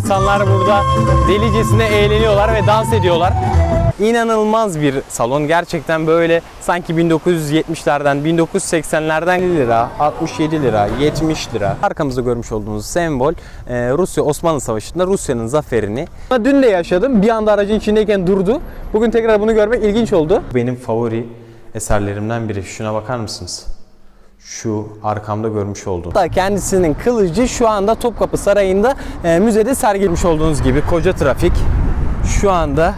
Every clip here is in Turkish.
İnsanlar burada delicesine eğleniyorlar ve dans ediyorlar. İnanılmaz bir salon. Gerçekten böyle sanki 1970'lerden, 1980'lerden 50 lira, 67 lira, 70 lira. Arkamızda görmüş olduğunuz sembol Rusya-Osmanlı Savaşı'nda Rusya'nın zaferini. Dün de yaşadım. Bir anda aracın içindeyken durdu. Bugün tekrar bunu görmek ilginç oldu. Benim favori eserlerimden biri. Şuna bakar mısınız? Şu arkamda görmüş olduğunuz. Kendisinin kılıcı şu anda Topkapı Sarayı'nda müzede sergilemiş olduğunuz gibi. Koca trafik şu anda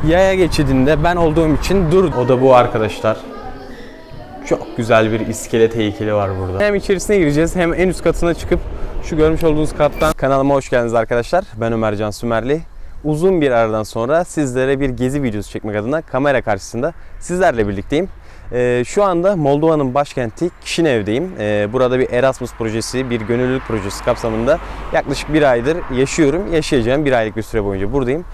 yaya geçidinde ben olduğum için dur. O da bu arkadaşlar. Çok güzel bir iskelet heykeli var burada. Hem içerisine gireceğiz hem en üst katına çıkıp şu görmüş olduğunuz kattan. Kanalıma hoş geldiniz arkadaşlar. Ben Ömercan Sümerli. Uzun bir aradan sonra sizlere bir gezi videosu çekmek adına kamera karşısında sizlerle birlikteyim. Şu anda Moldova'nın başkenti Kişinev'deyim. Burada bir Erasmus projesi, bir gönüllülük projesi kapsamında yaklaşık bir aydır yaşıyorum. Yaşayacağım bir aylık bir süre boyunca buradayım.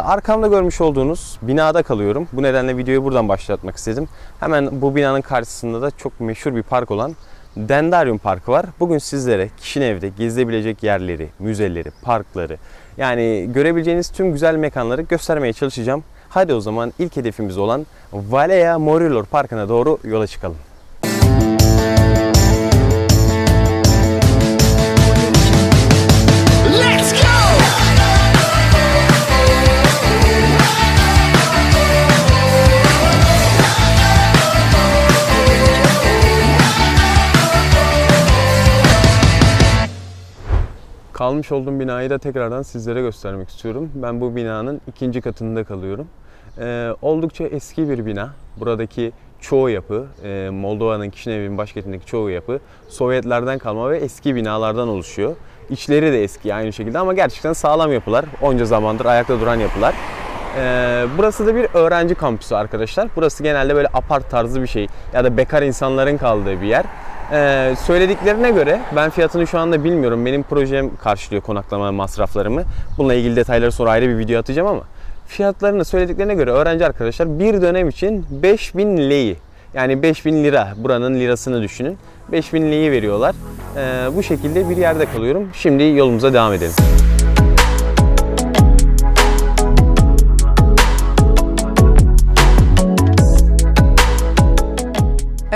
Arkamda görmüş olduğunuz binada kalıyorum. Bu nedenle videoyu buradan başlatmak istedim. Hemen bu binanın karşısında da çok meşhur bir park olan Dendarium Parkı var. Bugün sizlere Kişinev'de gezilebilecek yerleri, müzeleri, parkları, yani görebileceğiniz tüm güzel mekanları göstermeye çalışacağım. Hadi o zaman ilk hedefimiz olan Valea Morilor Parkı'na doğru yola çıkalım. Let's go! Kalmış olduğum binayı da tekrardan sizlere göstermek istiyorum. Ben bu binanın ikinci katında kalıyorum. Oldukça eski bir bina. Buradaki çoğu yapı, Moldova'nın Kişinev'in başkentindeki çoğu yapı Sovyetlerden kalma ve eski binalardan oluşuyor. İçleri de eski aynı şekilde ama gerçekten sağlam yapılar. Onca zamandır ayakta duran yapılar. Burası da bir öğrenci kampüsü arkadaşlar. Burası genelde böyle apart tarzı bir şey ya da bekar insanların kaldığı bir yer. Söylediklerine göre, ben fiyatını şu anda bilmiyorum. Benim projem karşılıyor konaklama masraflarımı. Bununla ilgili detayları sonra ayrı bir video atacağım ama fiyatlarını söylediklerine göre öğrenci arkadaşlar bir dönem için 5000 lei, yani 5000 lira, buranın lirasını düşünün. 5000 lei veriyorlar. Bu şekilde bir yerde kalıyorum. Şimdi yolumuza devam edelim.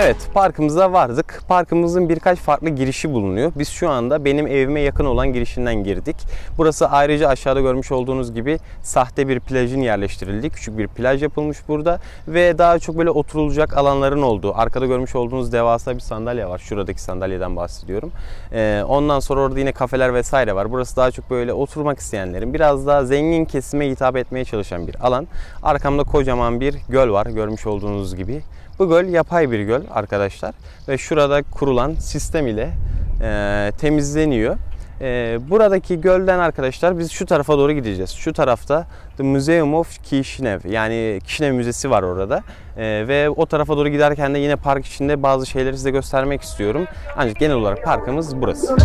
Evet, parkımıza vardık. Parkımızın birkaç farklı girişi bulunuyor. Biz şu anda benim evime yakın olan girişinden girdik. Burası ayrıca aşağıda görmüş olduğunuz gibi sahte bir plajın yerleştirildiği küçük bir plaj yapılmış burada. Ve daha çok böyle oturulacak alanların olduğu. Arkada görmüş olduğunuz devasa bir sandalye var. Şuradaki sandalyeden bahsediyorum. Ondan sonra orada yine kafeler vesaire var. Burası daha çok böyle oturmak isteyenlerin, biraz daha zengin kesime hitap etmeye çalışan bir alan. Arkamda kocaman bir göl var görmüş olduğunuz gibi. Bu göl yapay bir göl arkadaşlar ve şurada kurulan sistem ile temizleniyor. Buradaki gölden arkadaşlar biz şu tarafa doğru gideceğiz. Şu tarafta The Museum of Kishinev, yani Kishinev Müzesi var orada. Ve o tarafa doğru giderken de yine park içinde bazı şeyleri size göstermek istiyorum. Ancak genel olarak parkımız burası.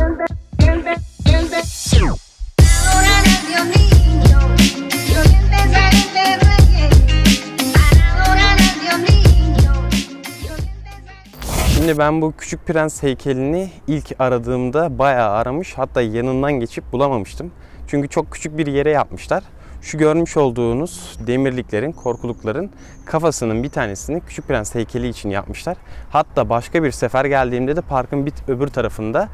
Şimdi ben bu Küçük Prens heykelini ilk aradığımda bayağı aramış, hatta yanından geçip bulamamıştım. Çünkü çok küçük bir yere yapmışlar. Şu görmüş olduğunuz demirliklerin, korkulukların kafasının bir tanesini Küçük Prens heykeli için yapmışlar. Hatta başka bir sefer geldiğimde de parkın öbür tarafında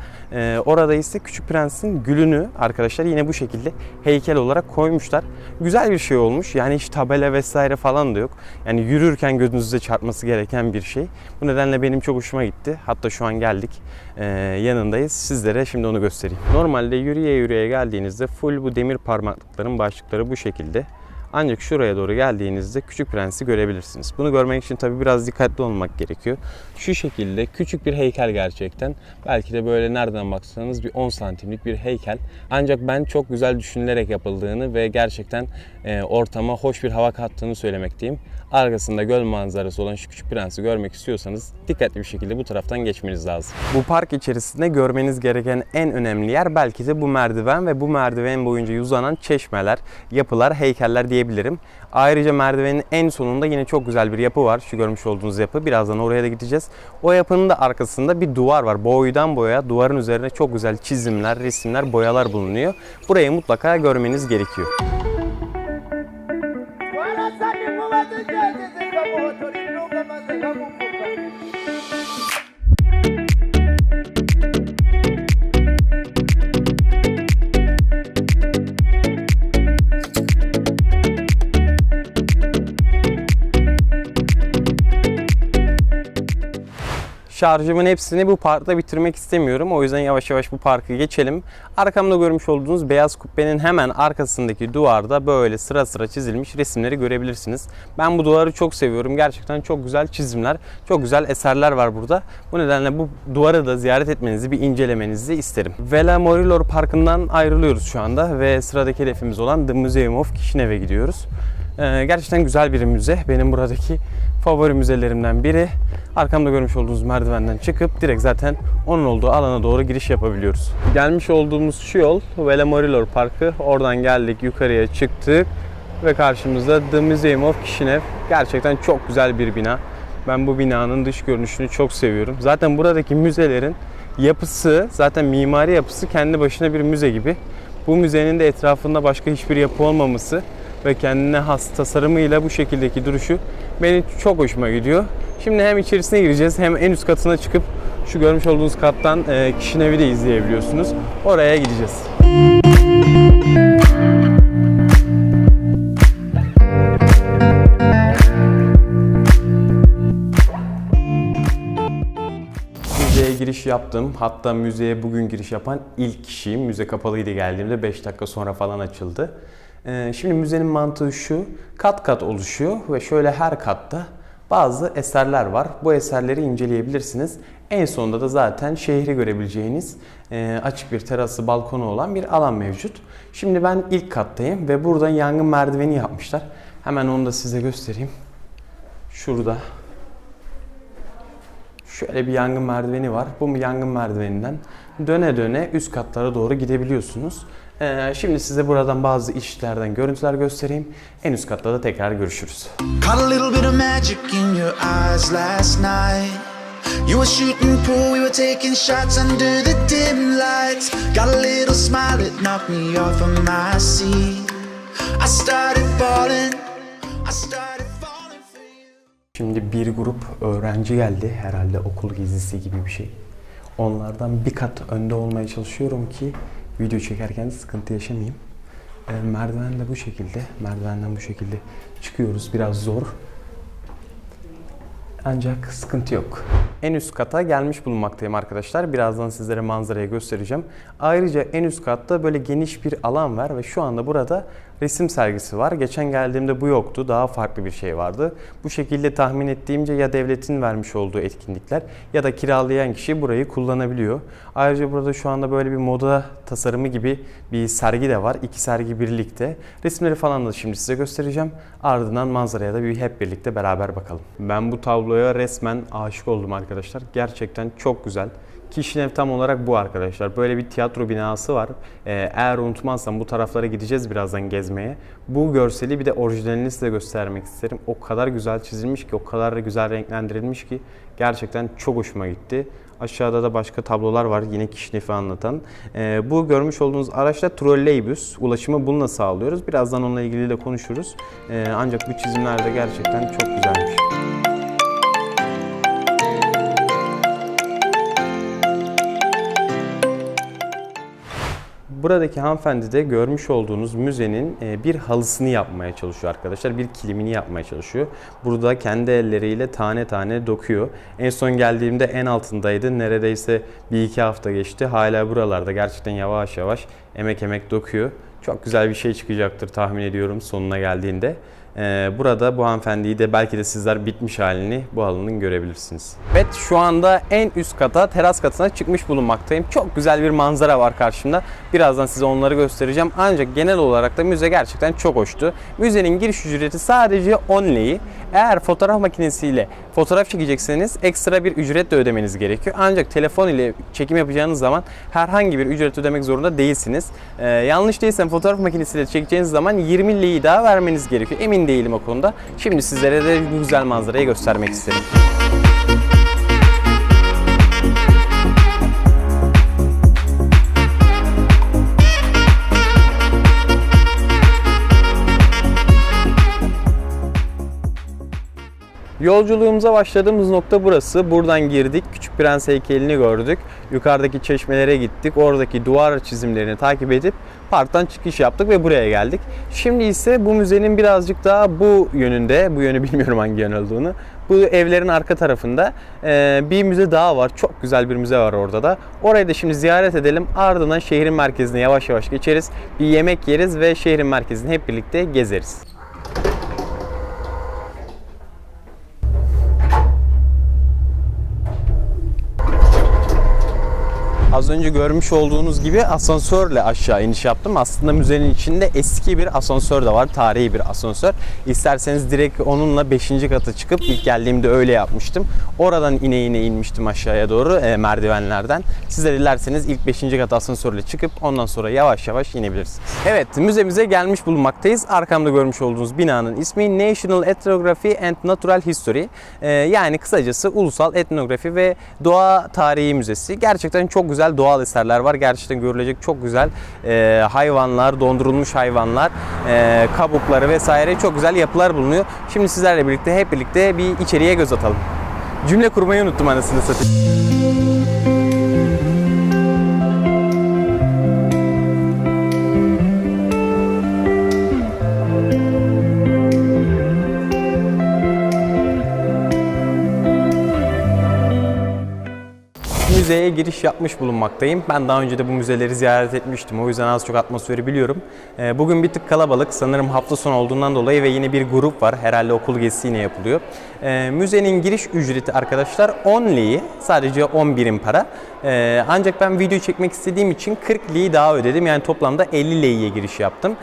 orada ise Küçük Prens'in gülünü arkadaşlar yine bu şekilde heykel olarak koymuşlar. Güzel bir şey olmuş. Yani hiç tabela vesaire falan da yok. Yani yürürken gözünüze çarpması gereken bir şey. Bu nedenle benim çok hoşuma gitti. Hatta şu an geldik. Yanındayız. Sizlere şimdi onu göstereyim. Normalde yürüye yürüye geldiğinizde full bu demir parmaklıkların başlıkları bu şekilde. Ancak şuraya doğru geldiğinizde Küçük Prens'i görebilirsiniz. Bunu görmek için tabii biraz dikkatli olmak gerekiyor. Şu şekilde küçük bir heykel gerçekten. Belki de böyle nereden baksanız bir 10 santimlik bir heykel. Ancak ben çok güzel düşünülerek yapıldığını ve gerçekten ortama hoş bir hava kattığını söylemekteyim. Arkasında göl manzarası olan şu Küçük Prens'i görmek istiyorsanız dikkatli bir şekilde bu taraftan geçmeniz lazım. Bu park içerisinde görmeniz gereken en önemli yer belki de bu merdiven ve bu merdiven boyunca uzanan çeşmeler, yapılar, heykeller diye diyebilirim. Ayrıca merdivenin en sonunda yine çok güzel bir yapı var. Şu görmüş olduğunuz yapı. Birazdan oraya da gideceğiz. O yapının da arkasında bir duvar var. Boydan boya duvarın üzerine çok güzel çizimler, resimler, boyalar bulunuyor. Burayı mutlaka görmeniz gerekiyor. Şarjımın hepsini bu parkta bitirmek istemiyorum. O yüzden yavaş yavaş bu parkı geçelim. Arkamda görmüş olduğunuz beyaz kubbenin hemen arkasındaki duvarda böyle sıra sıra çizilmiş resimleri görebilirsiniz. Ben bu duvarı çok seviyorum. Gerçekten çok güzel çizimler, çok güzel eserler var burada. Bu nedenle bu duvarı da ziyaret etmenizi, bir incelemenizi isterim. Vela Morilor Parkı'ndan ayrılıyoruz şu anda ve sıradaki hedefimiz olan The Museum of Kishinev'e gidiyoruz. Gerçekten güzel bir müze. Benim buradaki favori müzelerimden biri. Arkamda görmüş olduğunuz merdivenden çıkıp direkt zaten onun olduğu alana doğru giriş yapabiliyoruz. Gelmiş olduğumuz şu yol Vela Morilor Parkı. Oradan geldik, yukarıya çıktık ve karşımızda The Museum of Kishinev. Gerçekten çok güzel bir bina. Ben bu binanın dış görünüşünü çok seviyorum. Zaten buradaki müzelerin yapısı, zaten mimari yapısı kendi başına bir müze gibi. Bu müzenin de etrafında başka hiçbir yapı olmaması ve kendine has tasarımıyla bu şekildeki duruşu benim çok hoşuma gidiyor. Şimdi hem içerisine gireceğiz hem en üst katına çıkıp şu görmüş olduğunuz kattan Kishinev'i de izleyebiliyorsunuz. Oraya gideceğiz. Müzeye giriş yaptım. Hatta müzeye bugün giriş yapan ilk kişiyim. Müze kapalıydı geldiğimde, 5 dakika sonra falan açıldı. Şimdi müzenin mantığı şu, kat kat oluşuyor ve şöyle her katta bazı eserler var. Bu eserleri inceleyebilirsiniz. En sonunda da zaten şehri görebileceğiniz açık bir terası, balkonu olan bir alan mevcut. Şimdi ben ilk kattayım ve burada yangın merdiveni yapmışlar. Hemen onu da size göstereyim. Şurada şöyle bir yangın merdiveni var. Bu yangın merdiveninden döne döne üst katlara doğru gidebiliyorsunuz. Şimdi size buradan bazı işlerden görüntüler göstereyim. En üst katta da tekrar görüşürüz. Caught a little bit of magic in your eyes last night. You were shooting pool, we were taking shots under the dim lights. Got a little smile that knocked me off of my seat. I started falling for you. Şimdi bir grup öğrenci geldi. Herhalde okul gezisi gibi bir şey. Onlardan bir kat önde olmaya çalışıyorum ki video çekerken sıkıntı yaşamayayım. Merdiven de bu şekilde. Merdivenden bu şekilde çıkıyoruz. Biraz zor. Ancak sıkıntı yok. En üst kata gelmiş bulunmaktayım arkadaşlar. Birazdan sizlere manzarayı göstereceğim. Ayrıca en üst katta böyle geniş bir alan var ve şu anda burada resim sergisi var. Geçen geldiğimde bu yoktu. Daha farklı bir şey vardı. Bu şekilde tahmin ettiğimce ya devletin vermiş olduğu etkinlikler ya da kiralayan kişi burayı kullanabiliyor. Ayrıca burada şu anda böyle bir moda tasarımı gibi bir sergi de var. İki sergi birlikte. Resimleri falan da şimdi size göstereceğim. Ardından manzaraya da bir hep birlikte beraber bakalım. Ben bu tabloya resmen aşık oldum arkadaşlar. Gerçekten çok güzel. Kishinev tam olarak bu arkadaşlar. Böyle bir tiyatro binası var. Eğer unutmazsam bu taraflara gideceğiz birazdan gezmeye. Bu görseli bir de orijinalini size göstermek isterim. O kadar güzel çizilmiş ki, o kadar güzel renklendirilmiş ki gerçekten çok hoşuma gitti. Aşağıda da başka tablolar var yine Kishinev'i anlatan. Bu görmüş olduğunuz araçla troleybüs. Ulaşımı bununla sağlıyoruz. Birazdan onunla ilgili de konuşuruz. Ancak bu çizimler de gerçekten çok güzelmiş. Buradaki hanımefendi de görmüş olduğunuz müzenin bir halısını yapmaya çalışıyor arkadaşlar. Bir kilimini yapmaya çalışıyor. Burada kendi elleriyle tane tane dokuyor. En son geldiğimde en altındaydı. Neredeyse 1-2 hafta geçti. Hala buralarda gerçekten yavaş yavaş emek dokuyor. Çok güzel bir şey çıkacaktır tahmin ediyorum sonuna geldiğinde. Burada bu hanımefendiyi de belki de sizler bitmiş halini bu halının görebilirsiniz. Evet, şu anda en üst kata, teras katına çıkmış bulunmaktayım. Çok güzel bir manzara var karşımda. Birazdan size onları göstereceğim. Ancak genel olarak da müze gerçekten çok hoştu. Müzenin giriş ücreti sadece 10 lei. Eğer fotoğraf makinesiyle fotoğraf çekecekseniz ekstra bir ücret de ödemeniz gerekiyor. Ancak telefon ile çekim yapacağınız zaman herhangi bir ücret ödemek zorunda değilsiniz. Yanlış değilsem fotoğraf makinesiyle çekeceğiniz zaman 20 lei daha vermeniz gerekiyor. Emin değilim o konuda. Şimdi sizlere de bu güzel manzarayı göstermek isterim. Yolculuğumuza başladığımız nokta burası. Buradan girdik. Küçük Prens heykelini gördük. Yukarıdaki çeşmelere gittik. Oradaki duvar çizimlerini takip edip parktan çıkış yaptık ve buraya geldik. Şimdi ise bu müzenin birazcık daha bu yönünde, bu yönü bilmiyorum hangi yön olduğunu, bu evlerin arka tarafında bir müze daha var. Çok güzel bir müze var orada da. Orayı da şimdi ziyaret edelim. Ardından şehrin merkezine yavaş yavaş geçeriz. Bir yemek yeriz ve şehrin merkezini hep birlikte gezeriz. Az önce görmüş olduğunuz gibi asansörle aşağı iniş yaptım. Aslında müzenin içinde eski bir asansör de var. Tarihi bir asansör. İsterseniz direkt onunla 5. kata çıkıp, ilk geldiğimde öyle yapmıştım. Oradan ine inmiştim aşağıya doğru merdivenlerden. Siz de dilerseniz ilk 5. kat asansörle çıkıp ondan sonra yavaş yavaş inebilirsiniz. Evet, müzemize gelmiş bulunmaktayız. Arkamda görmüş olduğunuz binanın ismi National Ethnography and Natural History. Yani kısacası Ulusal Etnografi ve Doğa Tarihi Müzesi. Gerçekten çok güzel doğal eserler var. Gerçekten görülecek çok güzel hayvanlar, dondurulmuş hayvanlar, kabukları vesaire çok güzel yapılar bulunuyor. Şimdi sizlerle birlikte hep birlikte bir içeriye göz atalım. Cümle kurmayı unuttum anasını satayım. Müzeye giriş yapmış bulunmaktayım. Ben daha önce de bu müzeleri ziyaret etmiştim. O yüzden az çok atmosferi biliyorum. Bugün bir tık kalabalık. Sanırım hafta sonu olduğundan dolayı ve yine bir grup var. Herhalde okul gezisi yine yapılıyor. Müzenin giriş ücreti arkadaşlar 10 lei. Sadece 10 birim para. Ancak ben video çekmek istediğim için 40 lei daha ödedim. Yani toplamda 50 leiye giriş yaptım.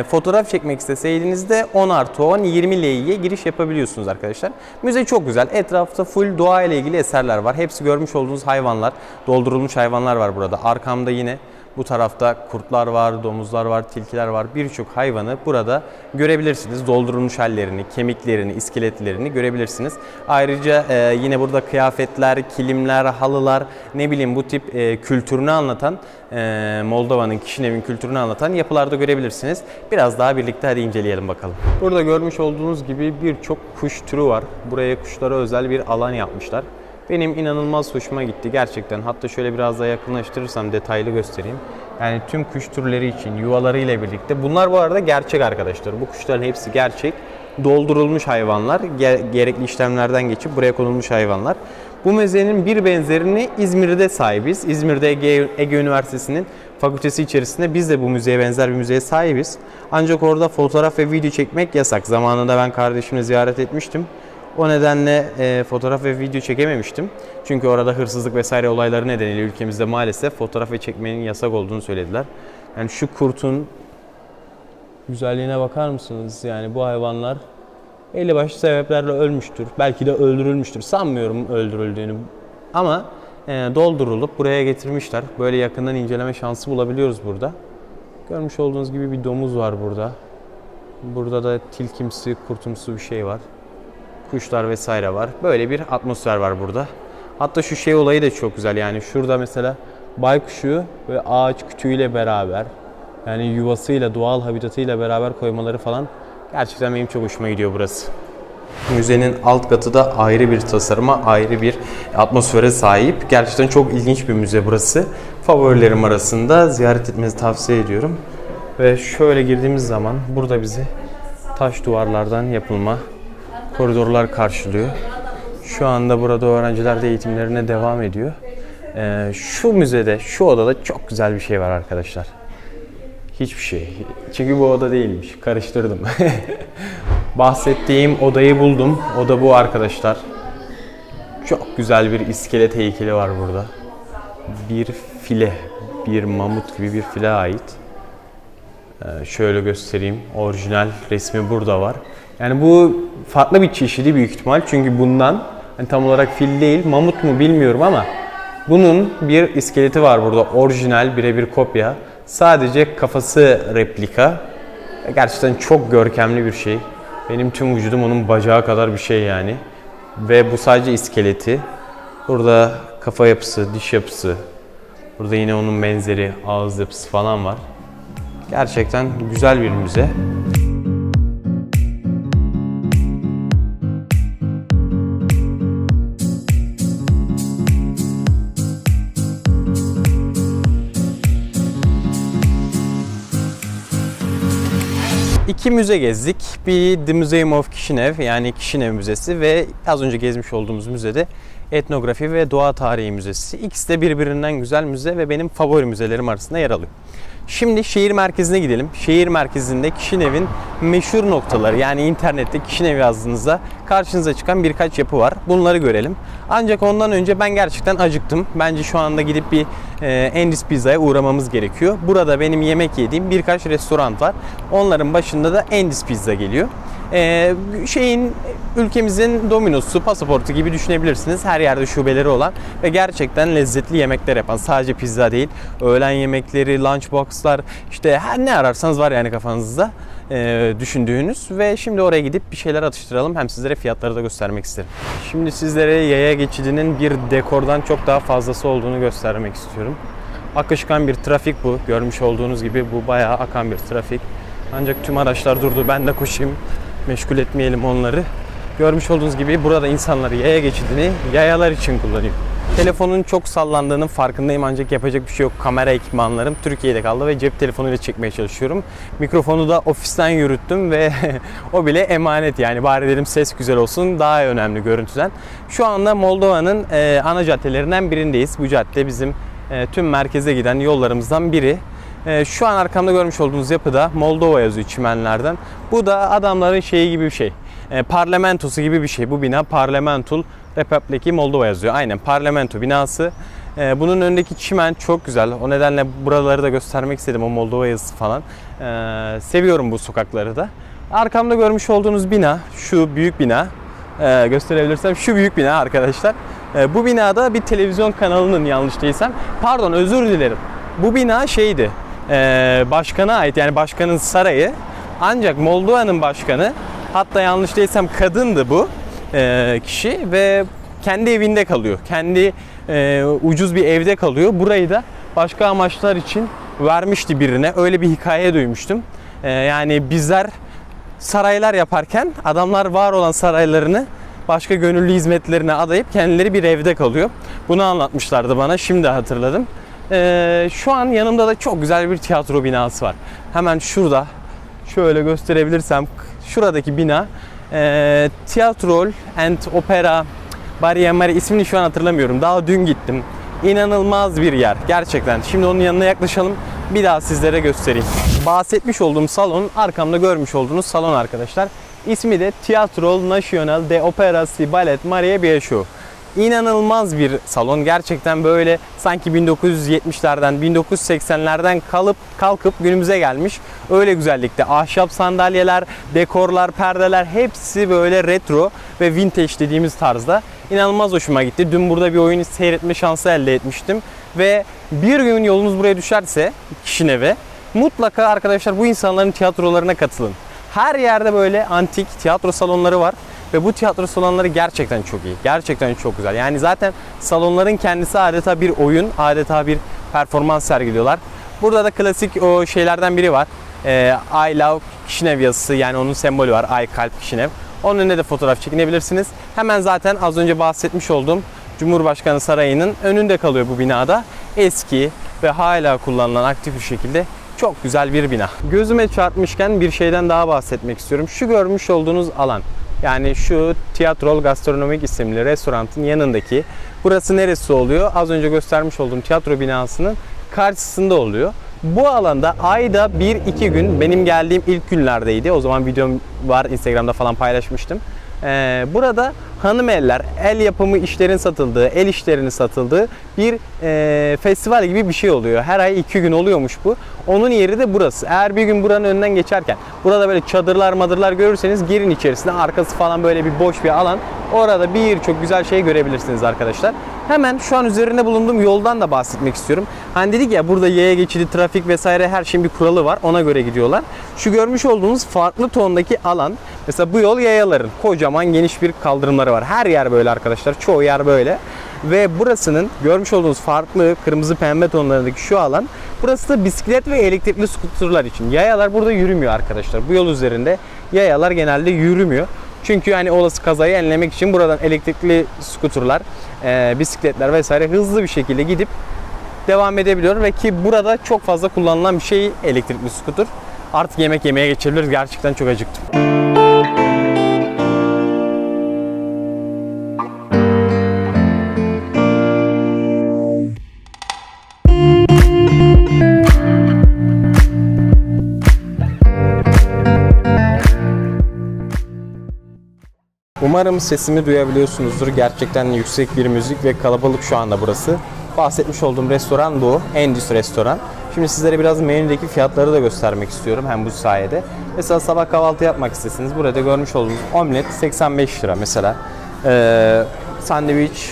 Fotoğraf çekmek isteseydiniz de 10 artı 10, 20 leiye giriş yapabiliyorsunuz arkadaşlar. Müze çok güzel. Etrafta full doğa ile ilgili eserler var. Hepsi görmüş olduğunuz hayvanlar. Doldurulmuş hayvanlar var burada. Arkamda yine bu tarafta kurtlar var, domuzlar var, tilkiler var. Birçok hayvanı burada görebilirsiniz. Doldurulmuş hallerini, kemiklerini, iskeletlerini görebilirsiniz. Ayrıca yine burada kıyafetler, kilimler, halılar, ne bileyim bu tip kültürünü anlatan, Moldova'nın, Kişinev'in kültürünü anlatan yapılar da görebilirsiniz. Biraz daha birlikte hadi inceleyelim bakalım. Burada görmüş olduğunuz gibi birçok kuş türü var. Buraya kuşlara özel bir alan yapmışlar. Benim inanılmaz hoşuma gitti gerçekten. Hatta şöyle biraz daha yakınlaştırırsam detaylı göstereyim. Yani tüm kuş türleri için yuvalarıyla birlikte. Bunlar bu arada gerçek arkadaşlar. Bu kuşların hepsi gerçek. Doldurulmuş hayvanlar. Gerekli işlemlerden geçip buraya konulmuş hayvanlar. Bu müzenin bir benzerini İzmir'de sahibiz. İzmir'de Ege Üniversitesi'nin fakültesi içerisinde biz de bu müzeye benzer bir müzeye sahibiz. Ancak orada fotoğraf ve video çekmek yasak. Zamanında ben kardeşimi ziyaret etmiştim. O nedenle fotoğraf ve video çekememiştim. Çünkü orada hırsızlık vesaire olayları nedeniyle ülkemizde maalesef fotoğraf ve çekmenin yasak olduğunu söylediler. Yani şu kurtun güzelliğine bakar mısınız? Yani bu hayvanlar belli başlı sebeplerle ölmüştür. Belki de öldürülmüştür. Sanmıyorum öldürüldüğünü. Ama doldurulup buraya getirmişler. Böyle yakından inceleme şansı bulabiliyoruz burada. Görmüş olduğunuz gibi bir domuz var burada. Burada da tilkimsi, kurtumsu bir şey var. Kuşlar vesaire var. Böyle bir atmosfer var burada. Hatta şu şey olayı da çok güzel. Yani şurada mesela baykuşu ve ağaç kütüğüyle beraber, yani yuvasıyla, doğal habitatıyla beraber koymaları falan gerçekten benim çok hoşuma gidiyor burası. Müzenin alt katı da ayrı bir tasarıma, ayrı bir atmosfere sahip. Gerçekten çok ilginç bir müze burası. Favorilerim arasında, ziyaret etmenizi tavsiye ediyorum. Ve şöyle girdiğimiz zaman burada bizi taş duvarlardan yapılma koridorlar karşılıyor. Şu anda burada öğrenciler de eğitimlerine devam ediyor. Şu müzede, şu odada çok güzel bir şey var arkadaşlar. Hiçbir şey. Çünkü bu oda değilmiş. Karıştırdım. Bahsettiğim odayı buldum. Oda bu arkadaşlar. Çok güzel bir iskelet heykeli var burada. Bir file, bir mamut gibi bir file ait. Şöyle göstereyim. Orijinal resmi burada var. Yani bu farklı bir çeşidi büyük ihtimal. Çünkü bundan hani tam olarak fil değil, mamut mu bilmiyorum ama bunun bir iskeleti var burada. Orijinal, birebir kopya. Sadece kafası replika. Gerçekten çok görkemli bir şey. Benim tüm vücudum onun bacağı kadar bir şey yani. Ve bu sadece iskeleti. Burada kafa yapısı, diş yapısı. Burada yine onun benzeri ağız yapısı falan var. Gerçekten güzel bir müze. İki müze gezdik. Bir The Museum of Kishinev yani Kishinev Müzesi ve az önce gezmiş olduğumuz müzede Etnografi ve Doğa Tarihi Müzesi. İkisi de birbirinden güzel müze ve benim favori müzelerim arasında yer alıyor. Şimdi şehir merkezine gidelim. Şehir merkezinde Kishinev'in meşhur noktaları yani internette Kishinev yazdığınızda karşınıza çıkan birkaç yapı var. Bunları görelim. Ancak ondan önce ben gerçekten acıktım. Bence şu anda gidip bir Endis Pizza'ya uğramamız gerekiyor. Burada benim yemek yediğim birkaç restoran var. Onların başında da Endis Pizza geliyor. Ülkemizin Domino'su, pasaportu gibi düşünebilirsiniz. Her yerde şubeleri olan ve gerçekten lezzetli yemekler yapan. Sadece pizza değil, öğlen yemekleri, lunchboxlar, işte her ne ararsanız var yani kafanızda düşündüğünüz. Ve şimdi oraya gidip bir şeyler atıştıralım. Hem sizlere fiyatları da göstermek isterim. Şimdi sizlere yaya geçidinin bir dekordan çok daha fazlası olduğunu göstermek istiyorum. Akışkan bir trafik bu. Görmüş olduğunuz gibi bu bayağı akan bir trafik. Ancak tüm araçlar durdu. Ben de koşayım. Meşgul etmeyelim onları. Görmüş olduğunuz gibi burada insanlar yaya geçidini yayalar için kullanıyor. Telefonun çok sallandığının farkındayım ancak yapacak bir şey yok. Kamera ekipmanlarım Türkiye'de kaldı ve cep telefonuyla çekmeye çalışıyorum. Mikrofonu da ofisten yürüttüm ve o bile emanet yani bari dedim ses güzel olsun daha önemli görüntüden. Şu anda Moldova'nın ana caddelerinden birindeyiz. Bu cadde bizim tüm merkeze giden yollarımızdan biri. Şu an arkamda görmüş olduğunuz yapıda Moldova yazıyor çimenlerden. Bu da adamların şeyi gibi bir şey. Parlamentosu gibi bir şey. Bu bina Parlamentul Republiki Moldova yazıyor. Aynen parlamento binası. Bunun önündeki çimen çok güzel. O nedenle buraları da göstermek istedim. O Moldova yazısı falan. Seviyorum bu sokakları da. Arkamda görmüş olduğunuz bina, şu büyük bina. Gösterebilirsem şu büyük bina arkadaşlar. Bu binada bir televizyon kanalının yanlış değilsem. Pardon özür dilerim. Bu bina şeydi. Başkana ait yani başkanın sarayı. Ancak Moldova'nın başkanı hatta yanlış değilsem kadındı bu kişi ve kendi evinde kalıyor. Kendi ucuz bir evde kalıyor. Burayı da başka amaçlar için vermişti birine. Öyle bir hikaye duymuştum. Yani bizler saraylar yaparken adamlar var olan saraylarını başka gönüllü hizmetlerine adayıp kendileri bir evde kalıyor. Bunu anlatmışlardı bana. Şimdi hatırladım. Şu an yanımda da çok güzel bir tiyatro binası var. Hemen şurada şöyle gösterebilirsem şuradaki bina Tiyatrol and Opera Maria Maria ismini şu an hatırlamıyorum. Daha dün gittim. İnanılmaz bir yer gerçekten. Şimdi onun yanına yaklaşalım. Bir daha sizlere göstereyim. Bahsetmiş olduğum salon arkamda görmüş olduğunuz salon arkadaşlar. İsmi de Teatro Nacional de Opera y Ballet Maria Biașu. İnanılmaz bir salon. Gerçekten böyle sanki 1970'lerden, 1980'lerden kalkıp günümüze gelmiş. Öyle güzellikte. Ahşap sandalyeler, dekorlar, perdeler hepsi böyle retro ve vintage dediğimiz tarzda. İnanılmaz hoşuma gitti. Dün burada bir oyun seyretme şansı elde etmiştim. Ve bir gün yolunuz buraya düşerse Kishinev'e mutlaka arkadaşlar bu insanların tiyatrolarına katılın. Her yerde böyle antik tiyatro salonları var. Ve bu tiyatro salonları gerçekten çok iyi. Gerçekten çok güzel. Yani zaten salonların kendisi adeta bir oyun, adeta bir performans sergiliyorlar. Burada da klasik o şeylerden biri var. I Love Kishinev yazısı yani onun sembolü var. I Kalp Kishinev. Onun önüne de fotoğraf çekinebilirsiniz. Hemen zaten az önce bahsetmiş olduğum Cumhurbaşkanı Sarayı'nın önünde kalıyor bu binada. Eski ve hala kullanılan aktif bir şekilde çok güzel bir bina. Gözüme çarpmışken bir şeyden daha bahsetmek istiyorum. Şu görmüş olduğunuz alan. Yani şu Tiyatrol Gastronomik isimli restoranın yanındaki. Burası neresi oluyor? Az önce göstermiş olduğum tiyatro binasının karşısında oluyor. Bu alanda ayda 1-2 gün, benim geldiğim ilk günlerdeydi. O zaman videom var, Instagram'da falan paylaşmıştım. Burada hanım eller, el yapımı işlerin satıldığı, el işlerinin satıldığı bir festival gibi bir şey oluyor. Her ay 2 gün oluyormuş bu. Onun yeri de burası. Eğer bir gün buranın önünden geçerken burada böyle çadırlar madırlar görürseniz girin içerisine. Arkası falan böyle bir boş bir alan. Orada birçok güzel şey görebilirsiniz arkadaşlar. Hemen şu an üzerinde bulunduğum yoldan da bahsetmek istiyorum. Hani dedik ya, burada yaya geçidi, trafik vesaire her şeyin bir kuralı var. Ona göre gidiyorlar. Şu görmüş olduğunuz farklı tondaki alan. Mesela bu yol yayaların. Kocaman geniş bir kaldırımları var. Her yer böyle arkadaşlar. Çoğu yer böyle. Ve burasının görmüş olduğunuz farklı kırmızı pembe tonlarındaki şu alan, burası da bisiklet ve elektrikli skuterlar için. Yayalar burada yürümüyor arkadaşlar. Bu yol üzerinde yayalar genelde yürümüyor. Çünkü hani olası kazayı enlemek için buradan elektrikli skuterlar, bisikletler vesaire hızlı bir şekilde gidip devam edebiliyor ve ki burada çok fazla kullanılan bir şey elektrikli skuter. Artık yemek yemeye geçebiliriz. Gerçekten çok acıktım. Umarım sesimi duyabiliyorsunuzdur. Gerçekten yüksek bir müzik ve kalabalık şu anda burası. Bahsetmiş olduğum restoran bu. Endüs restoran. Şimdi sizlere biraz menüdeki fiyatları da göstermek istiyorum hem bu sayede. Mesela sabah kahvaltı yapmak istesiniz. Burada görmüş olduğunuz omlet 85 lira mesela. Sandviç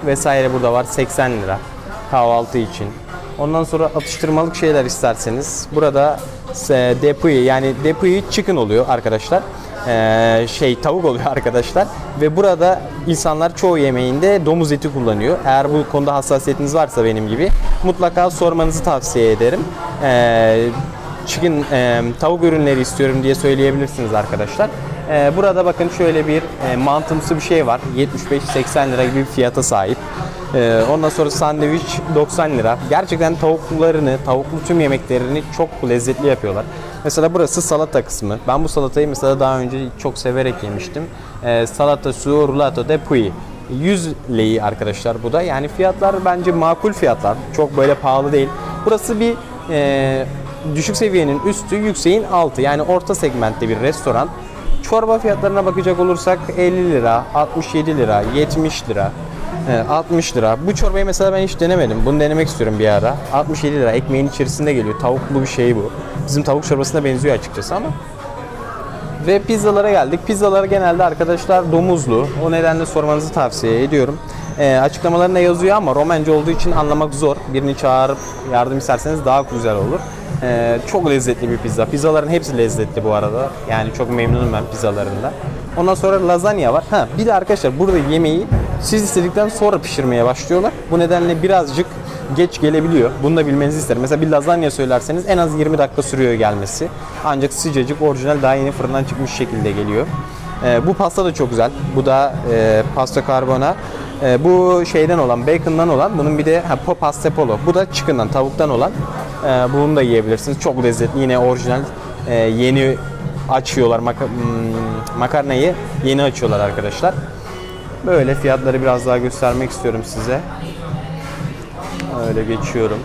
vesaire burada var 80 lira kahvaltı için. Ondan sonra atıştırmalık şeyler isterseniz burada depuy, yani depuy chicken oluyor arkadaşlar. Tavuk oluyor arkadaşlar ve burada insanlar çoğu yemeğinde domuz eti kullanıyor. Eğer bu konuda hassasiyetiniz varsa benim gibi mutlaka sormanızı tavsiye ederim. Tavuk ürünleri istiyorum diye söyleyebilirsiniz arkadaşlar. Burada bakın şöyle bir mantımsı bir şey var. 75-80 lira gibi bir fiyata sahip. Ondan sonra sandviç 90 lira. Gerçekten tavuklu tüm yemeklerini çok lezzetli yapıyorlar. Mesela burası salata kısmı. Ben bu salatayı mesela daha önce çok severek yemiştim. Salata su rullato de puy. 100 lei arkadaşlar bu da. Yani fiyatlar bence makul fiyatlar. Çok böyle pahalı değil. Burası bir düşük seviyenin üstü, yükseğin altı. Yani orta segmentte bir restoran. Çorba fiyatlarına bakacak olursak 50 lira, 67 lira, 70 lira. 60 lira. Bu çorbayı mesela ben hiç denemedim. Bunu denemek istiyorum bir ara. 67 lira. Ekmeğin içerisinde geliyor. Tavuklu bir şey bu. Bizim tavuk çorbasına benziyor açıkçası ama. Ve pizzalara geldik. Pizzalar genelde arkadaşlar domuzlu. O nedenle sormanızı tavsiye ediyorum. Açıklamalarında yazıyor ama Romence olduğu için anlamak zor. Birini çağırıp yardım isterseniz daha güzel olur. Çok lezzetli bir pizza. Pizzaların hepsi lezzetli bu arada. Yani çok memnunum ben pizzalarında. Ondan sonra lazanya var. Bir de arkadaşlar burada yemeği siz istedikten sonra pişirmeye başlıyorlar. Bu nedenle birazcık geç gelebiliyor. Bunu da bilmenizi isterim. Mesela bir lazanya söylerseniz en az 20 dakika sürüyor gelmesi. Ancak sıcacık, orijinal, daha yeni fırından çıkmış şekilde geliyor. Bu pasta da çok güzel. Bu da pasta carbona. Bu şeyden olan, bacon'dan olan. Bunun bir de pasta polo. Bu da chicken'dan, tavuktan olan. Bunu da yiyebilirsiniz. Çok lezzetli. Yine orijinal. Yeni açıyorlar. Makarnayı yeni açıyorlar arkadaşlar. Böyle fiyatları biraz daha göstermek istiyorum size. Öyle geçiyorum.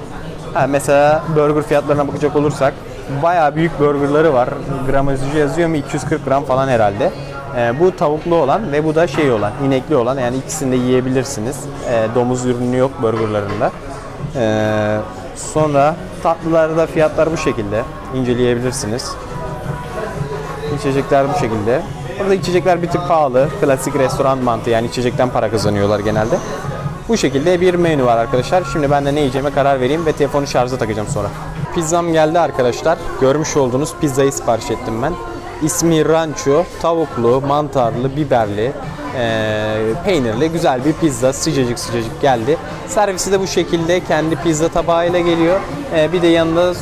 Mesela burger fiyatlarına bakacak olursak bayağı büyük burgerları var. Gramajı yazıyor mu? 240 gram falan herhalde. Bu tavuklu olan ve bu da şey olan, inekli olan. Yani ikisini de yiyebilirsiniz. Domuz ürünü yok burgerlarında. Sonra tatlılarda fiyatlar bu şekilde. İnceleyebilirsiniz. İçecekler bu şekilde. Burada içecekler bir tık pahalı. Klasik restoran mantığı, yani içecekten para kazanıyorlar genelde. Bu şekilde bir menü var arkadaşlar. Şimdi ben de ne yiyeceğime karar vereyim ve telefonu şarja takacağım sonra. Pizzam geldi arkadaşlar. Görmüş olduğunuz pizzayı sipariş ettim ben. İsmi Rancho. Tavuklu, mantarlı, biberli, peynirli güzel bir pizza. Sıcacık sıcacık geldi. Servisi de bu şekilde kendi pizza tabağıyla geliyor. Bir de yanında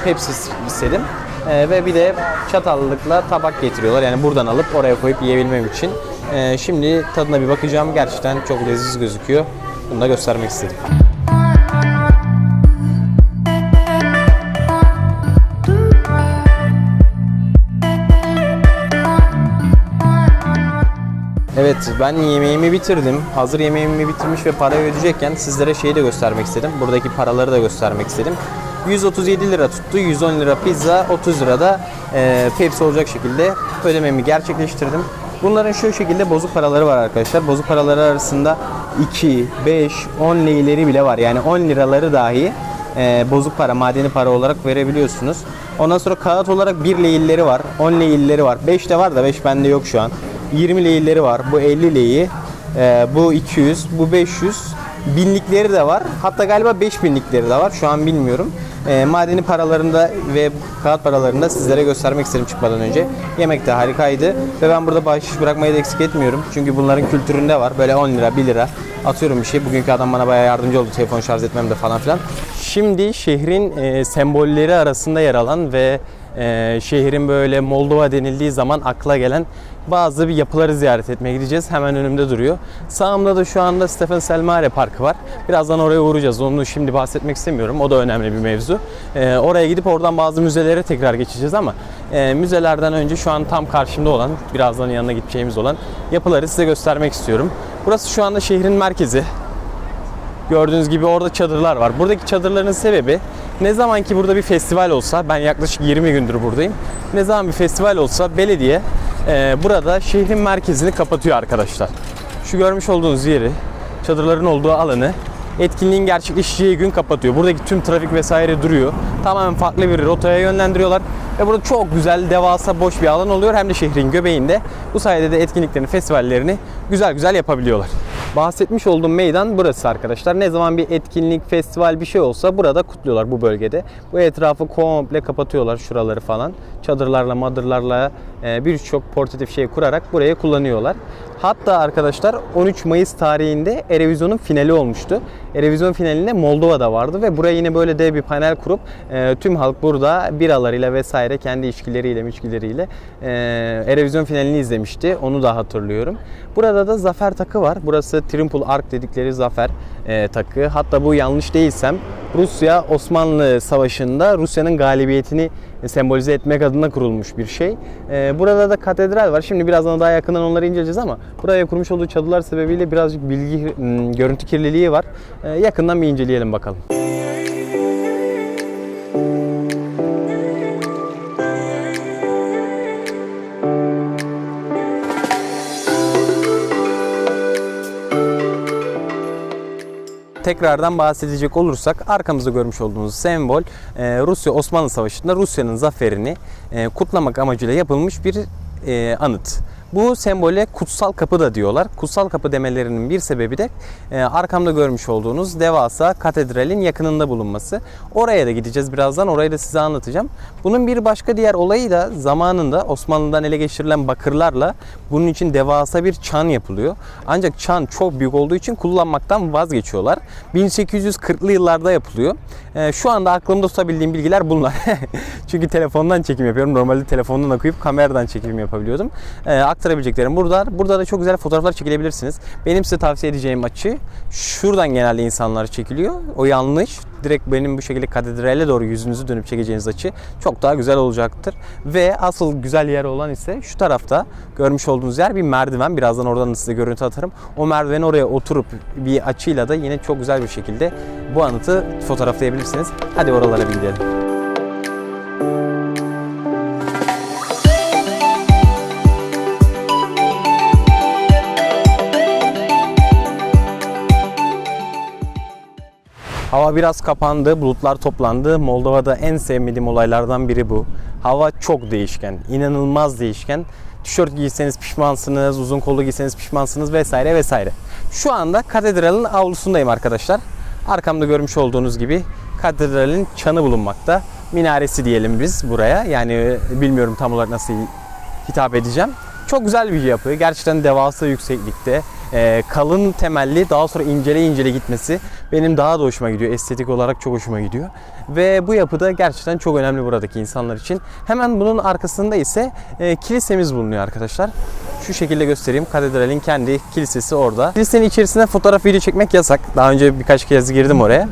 Pepsi istedim. Ve bir de çatallıkla tabak getiriyorlar. Yani buradan alıp oraya koyup yiyebilmem için. Şimdi tadına bir bakacağım. Gerçekten çok leziz gözüküyor. Bunu da göstermek istedim. Evet, ben yemeğimi bitirdim. Hazır yemeğimi bitirmiş ve parayı ödeyecekken sizlere şeyi de göstermek istedim. Buradaki paraları da göstermek istedim. 137 lira tuttu. 110 lira pizza, 30 lira da Pepsi olacak şekilde ödememi gerçekleştirdim. Bunların şu şekilde bozuk paraları var arkadaşlar. Bozuk paraları arasında 2, 5, 10 leyleri bile var. Yani 10 liraları dahi bozuk para, madeni para olarak verebiliyorsunuz. Ondan sonra kağıt olarak 1 leyilleri var, 10 leyilleri var. 5 de var da 5 bende yok şu an. 20 leyilleri var. Bu 50 leyi, bu 200, bu 500. Binlikleri de var. Hatta galiba 5000'likleri de var. Şu an bilmiyorum. Madeni paralarında ve kağıt paralarında sizlere göstermek istedim çıkmadan önce. Yemek de harikaydı. Ve ben burada bahşiş bırakmayı da eksik etmiyorum. Çünkü bunların kültüründe var. Böyle 10 lira, 1 lira atıyorum bir şey. Bugünkü adam bana bayağı yardımcı oldu. Telefon şarj etmemde falan filan. Şimdi şehrin sembolleri arasında yer alan ve şehrin böyle Moldova denildiği zaman akla gelen bazı bir yapıları ziyaret etmeye gideceğiz. Hemen önümde duruyor. Sağımda da şu anda Stefan Selmare Parkı var. Birazdan oraya uğrayacağız. Onu şimdi bahsetmek istemiyorum. O da önemli bir mevzu. Oraya gidip oradan bazı müzelere tekrar geçeceğiz ama müzelerden önce şu an tam karşımda olan, birazdan yanına gideceğimiz olan yapıları size göstermek istiyorum. Burası şu anda şehrin merkezi. Gördüğünüz gibi orada çadırlar var. Buradaki çadırların sebebi, ne zaman ki burada bir festival olsa, ben yaklaşık 20 gündür buradayım. Ne zaman bir festival olsa belediye burada şehrin merkezini kapatıyor arkadaşlar. Şu görmüş olduğunuz yeri, çadırların olduğu alanı etkinliğin gerçekleşeceği gün kapatıyor. Buradaki tüm trafik vesaire duruyor. Tamamen farklı bir rotaya yönlendiriyorlar. Ve burada çok güzel, devasa, boş bir alan oluyor. Hem de şehrin göbeğinde. Bu sayede de etkinliklerini, festivallerini güzel güzel yapabiliyorlar. Bahsetmiş olduğum meydan burası arkadaşlar. Ne zaman bir etkinlik, festival bir şey olsa burada kutluyorlar bu bölgede. Bu etrafı komple kapatıyorlar, şuraları falan. Çadırlarla, madırlarla birçok portatif şey kurarak burayı kullanıyorlar. Hatta arkadaşlar 13 Mayıs tarihinde Eurovision'un finali olmuştu. Eurovision finalinde Moldova'da vardı ve buraya yine böyle dev bir panel kurup tüm halk burada biralarıyla vesaire kendi içkileriyle Eurovision finalini izlemişti. Onu da hatırlıyorum. Burada da zafer takı var. Burası Triumphal Arch dedikleri zafer takı. Hatta bu yanlış değilsem Rusya-Osmanlı Savaşı'nda Rusya'nın galibiyetini sembolize etmek adına kurulmuş bir şey. Burada da katedral var. Şimdi birazdan daha yakından onları inceleyeceğiz ama buraya kurmuş olduğu çadırlar sebebiyle birazcık görüntü kirliliği var. Yakından bir inceleyelim bakalım. Tekrardan bahsedecek olursak arkamızda görmüş olduğunuz sembol Rusya-Osmanlı Savaşı'nda Rusya'nın zaferini kutlamak amacıyla yapılmış bir anıt. Bu sembole kutsal kapı da diyorlar. Kutsal kapı demelerinin bir sebebi de arkamda görmüş olduğunuz devasa katedralin yakınında bulunması. Oraya da gideceğiz birazdan. Orayı da size anlatacağım. Bunun bir başka diğer olayı da zamanında Osmanlı'dan ele geçirilen bakırlarla bunun için devasa bir çan yapılıyor. Ancak çan çok büyük olduğu için kullanmaktan vazgeçiyorlar. 1840'lı yıllarda yapılıyor. Şu anda aklımda tutabildiğim bilgiler bunlar. Çünkü telefondan çekim yapıyorum. Normalde telefondan okuyup kameradan çekim yapabiliyordum. Aktarabileceklerim burada. Burada da çok güzel fotoğraflar çekilebilirsiniz. Benim size tavsiye edeceğim açı şuradan genelde insanlar çekiliyor. O yanlış. Direkt benim bu şekilde katedrale doğru yüzünüzü dönüp çekeceğiniz açı çok daha güzel olacaktır. Ve asıl güzel yer olan ise şu tarafta görmüş olduğunuz yer bir merdiven. Birazdan oradan da size görüntü atarım. O merdiveni oraya oturup bir açıyla da yine çok güzel bir şekilde bu anıtı fotoğraflayabilirsiniz. Hadi oralara bir gidelim. Hava biraz kapandı, bulutlar toplandı. Moldova'da en sevmediğim olaylardan biri bu. Hava çok değişken, inanılmaz değişken. Tişört giyseniz pişmansınız, uzun kollu giyseniz pişmansınız vesaire vesaire. Şu anda katedralin avlusundayım arkadaşlar. Arkamda görmüş olduğunuz gibi katedralin çanı bulunmakta. Minaresi diyelim biz buraya. Yani bilmiyorum tam olarak nasıl hitap edeceğim. Çok güzel bir yapı. Gerçekten devasa yükseklikte. Kalın temelli, daha sonra incele gitmesi benim daha da hoşuma gidiyor. Estetik olarak çok hoşuma gidiyor. Ve bu yapıda gerçekten çok önemli buradaki insanlar için. Hemen bunun arkasında ise kilisemiz bulunuyor arkadaşlar. Şu şekilde göstereyim. Katedralin kendi kilisesi orada. Kilisenin içerisinde fotoğraf, video çekmek yasak. Daha önce birkaç kez girdim oraya.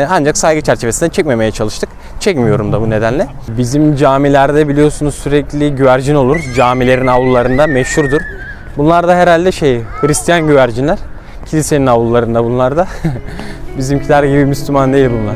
Ancak saygı çerçevesinde çekmemeye çalıştık. Çekmiyorum da bu nedenle. Bizim camilerde biliyorsunuz sürekli güvercin olur. Camilerin avlularında meşhurdur. Bunlar da herhalde Hristiyan güvercinler. Kilisenin avlularında bunlar da. Bizimkiler gibi Müslüman değil bunlar.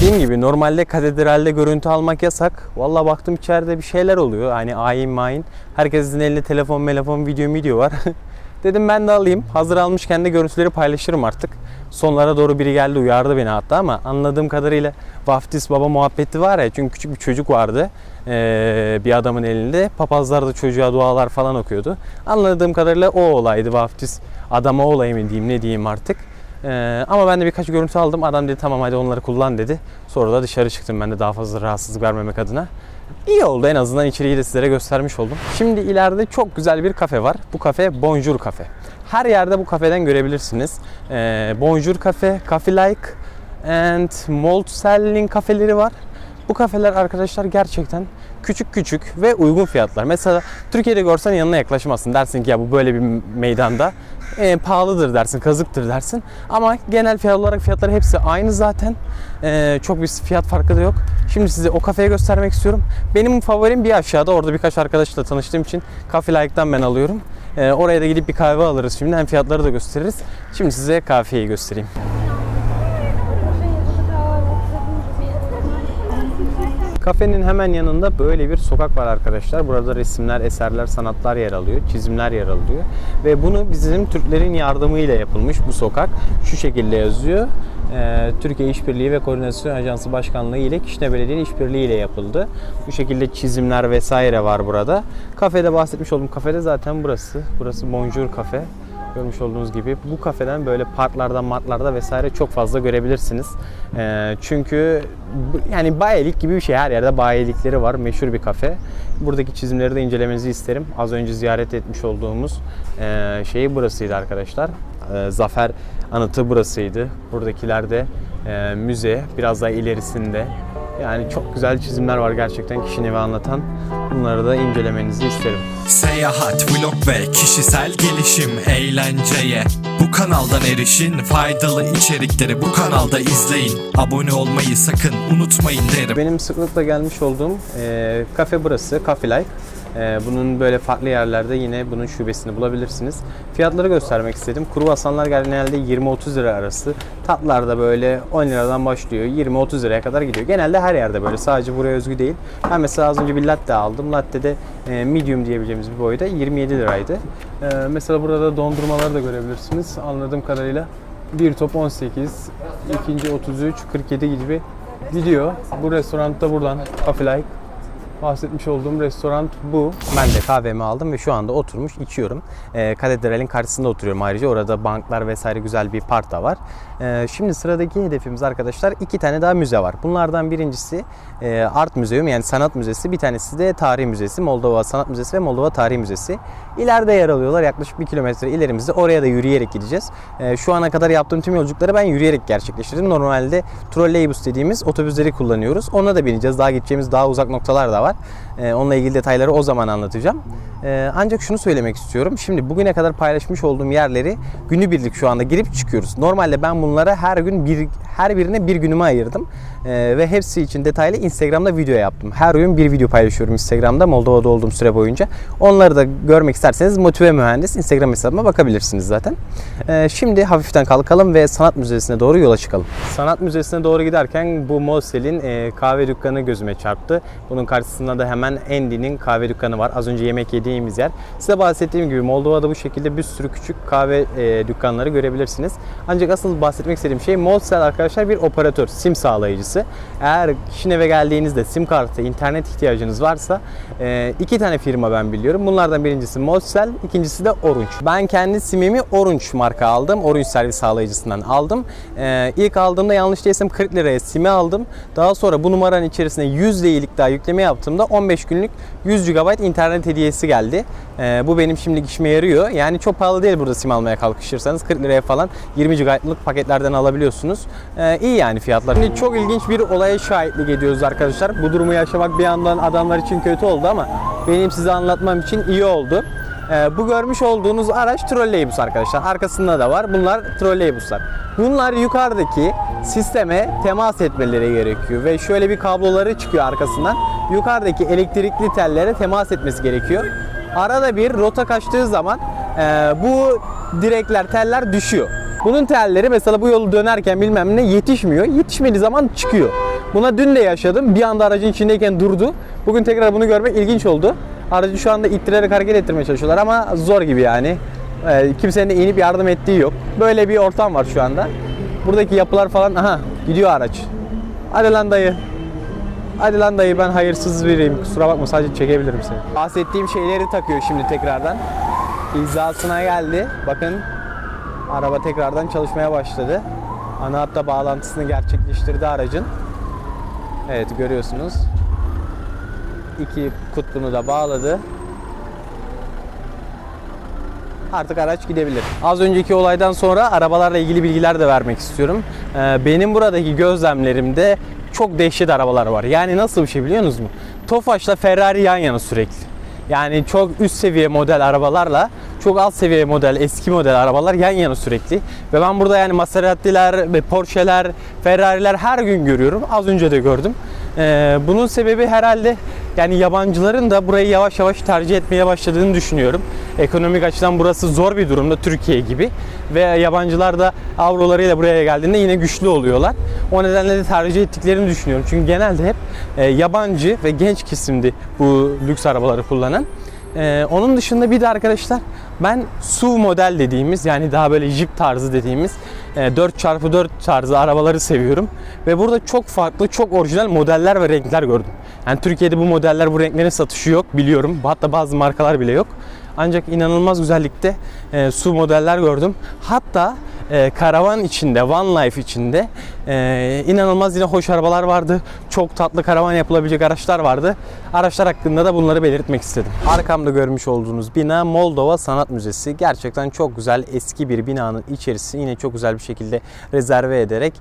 Dediğim gibi normalde katedralde görüntü almak yasak. Vallahi baktım içeride bir şeyler oluyor. Hani ayin mayin. Herkesin elinde telefon, video var. Dedim ben de alayım. Hazır almışken de görüntüleri paylaşırım artık. Sonlara doğru biri geldi, uyardı beni hatta, ama anladığım kadarıyla vaftiz baba muhabbeti var ya. Çünkü küçük bir çocuk vardı. Bir adamın elinde. Papazlar da çocuğa dualar falan okuyordu. Anladığım kadarıyla o olaydı, vaftiz adama olayı mı diyeyim, ne diyeyim artık. Ama ben de birkaç görüntü aldım. Adam dedi tamam hadi onları kullan dedi. Sonra da dışarı çıktım ben de daha fazla rahatsızlık vermemek adına. İyi oldu, en azından içeriği de sizlere göstermiş oldum. Şimdi ileride çok güzel bir kafe var. Bu kafe Bonjour Cafe. Her yerde bu kafeden görebilirsiniz. Bonjour Cafe, Coffee Like and Malt Selling kafeleri var. Bu kafeler arkadaşlar gerçekten küçük ve uygun fiyatlar. Mesela Türkiye'de görsen yanına yaklaşmazsın. Dersin ki ya bu böyle bir meydanda pahalıdır dersin, kazıktır dersin. Ama genel fiyat olarak fiyatları hepsi aynı zaten. Çok bir fiyat farkı da yok. Şimdi size o kafeyi göstermek istiyorum. Benim favorim bir aşağıda. Orada birkaç arkadaşla tanıştığım için Coffee Like'dan ben alıyorum. Oraya da gidip bir kahve alırız şimdi. Hem fiyatları da gösteririz. Şimdi size kafeyi göstereyim. Kafenin hemen yanında böyle bir sokak var arkadaşlar. Burada resimler, eserler, sanatlar yer alıyor, çizimler yer alıyor. Ve bunu bizim Türklerin yardımıyla yapılmış bu sokak. Şu şekilde yazıyor. Türkiye İşbirliği ve Koordinasyon Ajansı Başkanlığı ile Kişne Belediye İşbirliği ile yapıldı. Bu şekilde çizimler vesaire var burada. Kafede bahsetmiş olduğum kafede zaten burası. Burası Bonjour Cafe. Görmüş olduğunuz gibi bu kafeden böyle parklarda, martlarda vesaire çok fazla görebilirsiniz. Çünkü yani bayilik gibi bir şey. Her yerde bayilikleri var. Meşhur bir kafe. Buradaki çizimleri de incelemenizi isterim. Az önce ziyaret etmiş olduğumuz şeyi burasıydı arkadaşlar. Zafer Anıtı burasıydı. Buradakiler de müze. Biraz daha ilerisinde. Yani çok güzel çizimler var gerçekten Kişinev'i anlatan. Bunları da incelemenizi isterim. Seyahat, vlog ve kişisel gelişim, eğlenceye bu kanaldan erişin. Faydalı içerikleri bu kanalda izleyin. Abone olmayı sakın unutmayın derim. Benim sıklıkla gelmiş olduğum kafe burası, Coffee Like. Bunun böyle farklı yerlerde yine bunun şubesini bulabilirsiniz. Fiyatları göstermek istedim. Kruvasanlar genelde 20-30 lira arası. Tatlar da böyle 10 liradan başlıyor. 20-30 liraya kadar gidiyor. Genelde her yerde böyle. Sadece buraya özgü değil. Ben mesela az önce bir latte aldım. Latte de medium diyebileceğimiz bir boyda 27 liraydı. Mesela burada da dondurmaları da görebilirsiniz. Anladığım kadarıyla bir top 18, ikinci 33, 47 gibi gidiyor. Bu restoranda buradan Coffee Like. Bahsetmiş olduğum restoran bu. Ben de kahvemi aldım ve şu anda oturmuş içiyorum. Katedralin karşısında oturuyorum ayrıca. Orada banklar vesaire güzel bir park da var. Şimdi sıradaki hedefimiz arkadaşlar 2 tane daha müze var. Bunlardan birincisi Art Müzeum yani Sanat Müzesi. Bir tanesi de Tarih Müzesi. Moldova Sanat Müzesi ve Moldova Tarih Müzesi. İleride yer alıyorlar. Yaklaşık 1 kilometre ilerimizde. Oraya da yürüyerek gideceğiz. Şu ana kadar yaptığım tüm yolculukları ben yürüyerek gerçekleştirdim. Normalde trolleybus dediğimiz otobüsleri kullanıyoruz. Ona da bineceğiz. Daha gideceğimiz daha uzak noktalar da var. Onunla ilgili detayları o zaman anlatacağım. Ancak şunu söylemek istiyorum. Şimdi bugüne kadar paylaşmış olduğum yerleri günübirlik şu anda girip çıkıyoruz. Normalde ben bunlara her birine bir günümü ayırdım. Ve hepsi için detaylı Instagram'da video yaptım. Her gün bir video paylaşıyorum Instagram'da Moldova'da olduğum süre boyunca. Onları da görmek isterseniz Motive Mühendis Instagram hesabıma bakabilirsiniz zaten. Şimdi hafiften kalkalım ve Sanat Müzesi'ne doğru yola çıkalım. Sanat Müzesi'ne doğru giderken bu Molsel'in kahve dükkanı gözüme çarptı. Bunun karşısında da hemen Andy'nin kahve dükkanı var. Az önce yemek yediğimiz yer. Size bahsettiğim gibi Moldova'da bu şekilde bir sürü küçük kahve dükkanları görebilirsiniz. Ancak asıl bahsetmek istediğim şey Molsel arkadaşlar bir operatör, sim sağlayıcısı. Eğer Kişinev'e geldiğinizde sim kartı, internet ihtiyacınız varsa 2 tane firma ben biliyorum. Bunlardan birincisi Molsel, ikincisi de Orange. Ben kendi simimi Orange marka aldım. Orange servis sağlayıcısından aldım. İlk aldığımda yanlış değilsem 40 liraya simi aldım. Daha sonra bu numaranın içerisine 100 liralık daha yükleme yaptığımda 15 günlük 100 GB internet hediyesi geldi. Bu benim şimdilik işime yarıyor. Yani çok pahalı değil burada sim almaya kalkışırsanız. 40 liraya falan 20 GB'lık paketlerden alabiliyorsunuz. İyi yani fiyatlar. Şimdi çok ilginç bir olaya şahitlik ediyoruz arkadaşlar. Bu durumu yaşamak bir yandan adamlar için kötü oldu ama benim size anlatmam için iyi oldu. Bu görmüş olduğunuz araç trolleybus arkadaşlar. Arkasında da var. Bunlar trolleybuslar. Bunlar yukarıdaki sisteme temas etmeleri gerekiyor ve şöyle bir kabloları çıkıyor arkasından. Yukarıdaki elektrikli tellere temas etmesi gerekiyor. Arada bir rota kaçtığı zaman bu direkler, teller düşüyor. Bunun telleri mesela bu yolu dönerken bilmem ne yetişmiyor. Yetişmediği zaman çıkıyor. Buna dün de yaşadım. Bir anda aracın içindeyken durdu. Bugün tekrar bunu görmek ilginç oldu. Aracı şu anda ittirerek hareket ettirmeye çalışıyorlar ama zor gibi yani. Kimsenin de inip yardım ettiği yok. Böyle bir ortam var şu anda. Buradaki yapılar falan, aha gidiyor araç. Hadi lan dayı. Hadi lan dayı, ben hayırsız biriyim. Kusura bakma, sadece çekebilirim seni. Bahsettiğim şeyleri takıyor şimdi tekrardan. Hizasına geldi. Bakın araba tekrardan çalışmaya başladı. Ana hatta bağlantısını gerçekleştirdi aracın. Evet, görüyorsunuz. İki kutbunu da bağladı. Artık araç gidebilir. Az önceki olaydan sonra arabalarla ilgili bilgiler de vermek istiyorum. Benim buradaki gözlemlerimde çok dehşet arabalar var. Yani nasıl bir şey biliyor musunuz? Tofaş'la Ferrari yan yana sürekli. Yani çok üst seviye model arabalarla çok alt seviye model, eski model arabalar yan yana sürekli. Ve ben burada yani Maserati'ler ve Porsche'ler, Ferrari'ler her gün görüyorum. Az önce de gördüm. Bunun sebebi herhalde yani yabancıların da burayı yavaş yavaş tercih etmeye başladığını düşünüyorum. Ekonomik açıdan burası zor bir durumda, Türkiye gibi. Ve yabancılar da avrolarıyla buraya geldiğinde yine güçlü oluyorlar. O nedenle de tercih ettiklerini düşünüyorum. Çünkü genelde hep yabancı ve genç kesimdi bu lüks arabaları kullanan. Onun dışında bir de arkadaşlar ben SUV model dediğimiz, yani daha böyle Jeep tarzı dediğimiz 4x4 tarzı arabaları seviyorum. Ve burada çok farklı, çok orijinal modeller ve renkler gördüm. Yani Türkiye'de bu modeller, bu renklerin satışı yok biliyorum. Hatta bazı markalar bile yok. Ancak inanılmaz güzellikte SUV modeller gördüm. Hatta karavan içinde, van life içinde inanılmaz yine hoş arabalar vardı. Çok tatlı karavan yapılabilecek araçlar vardı. Araçlar hakkında da bunları belirtmek istedim. Arkamda görmüş olduğunuz bina Moldova Sanat Müzesi. Gerçekten çok güzel, eski bir binanın içerisi yine çok güzel bir şekilde rezerve ederek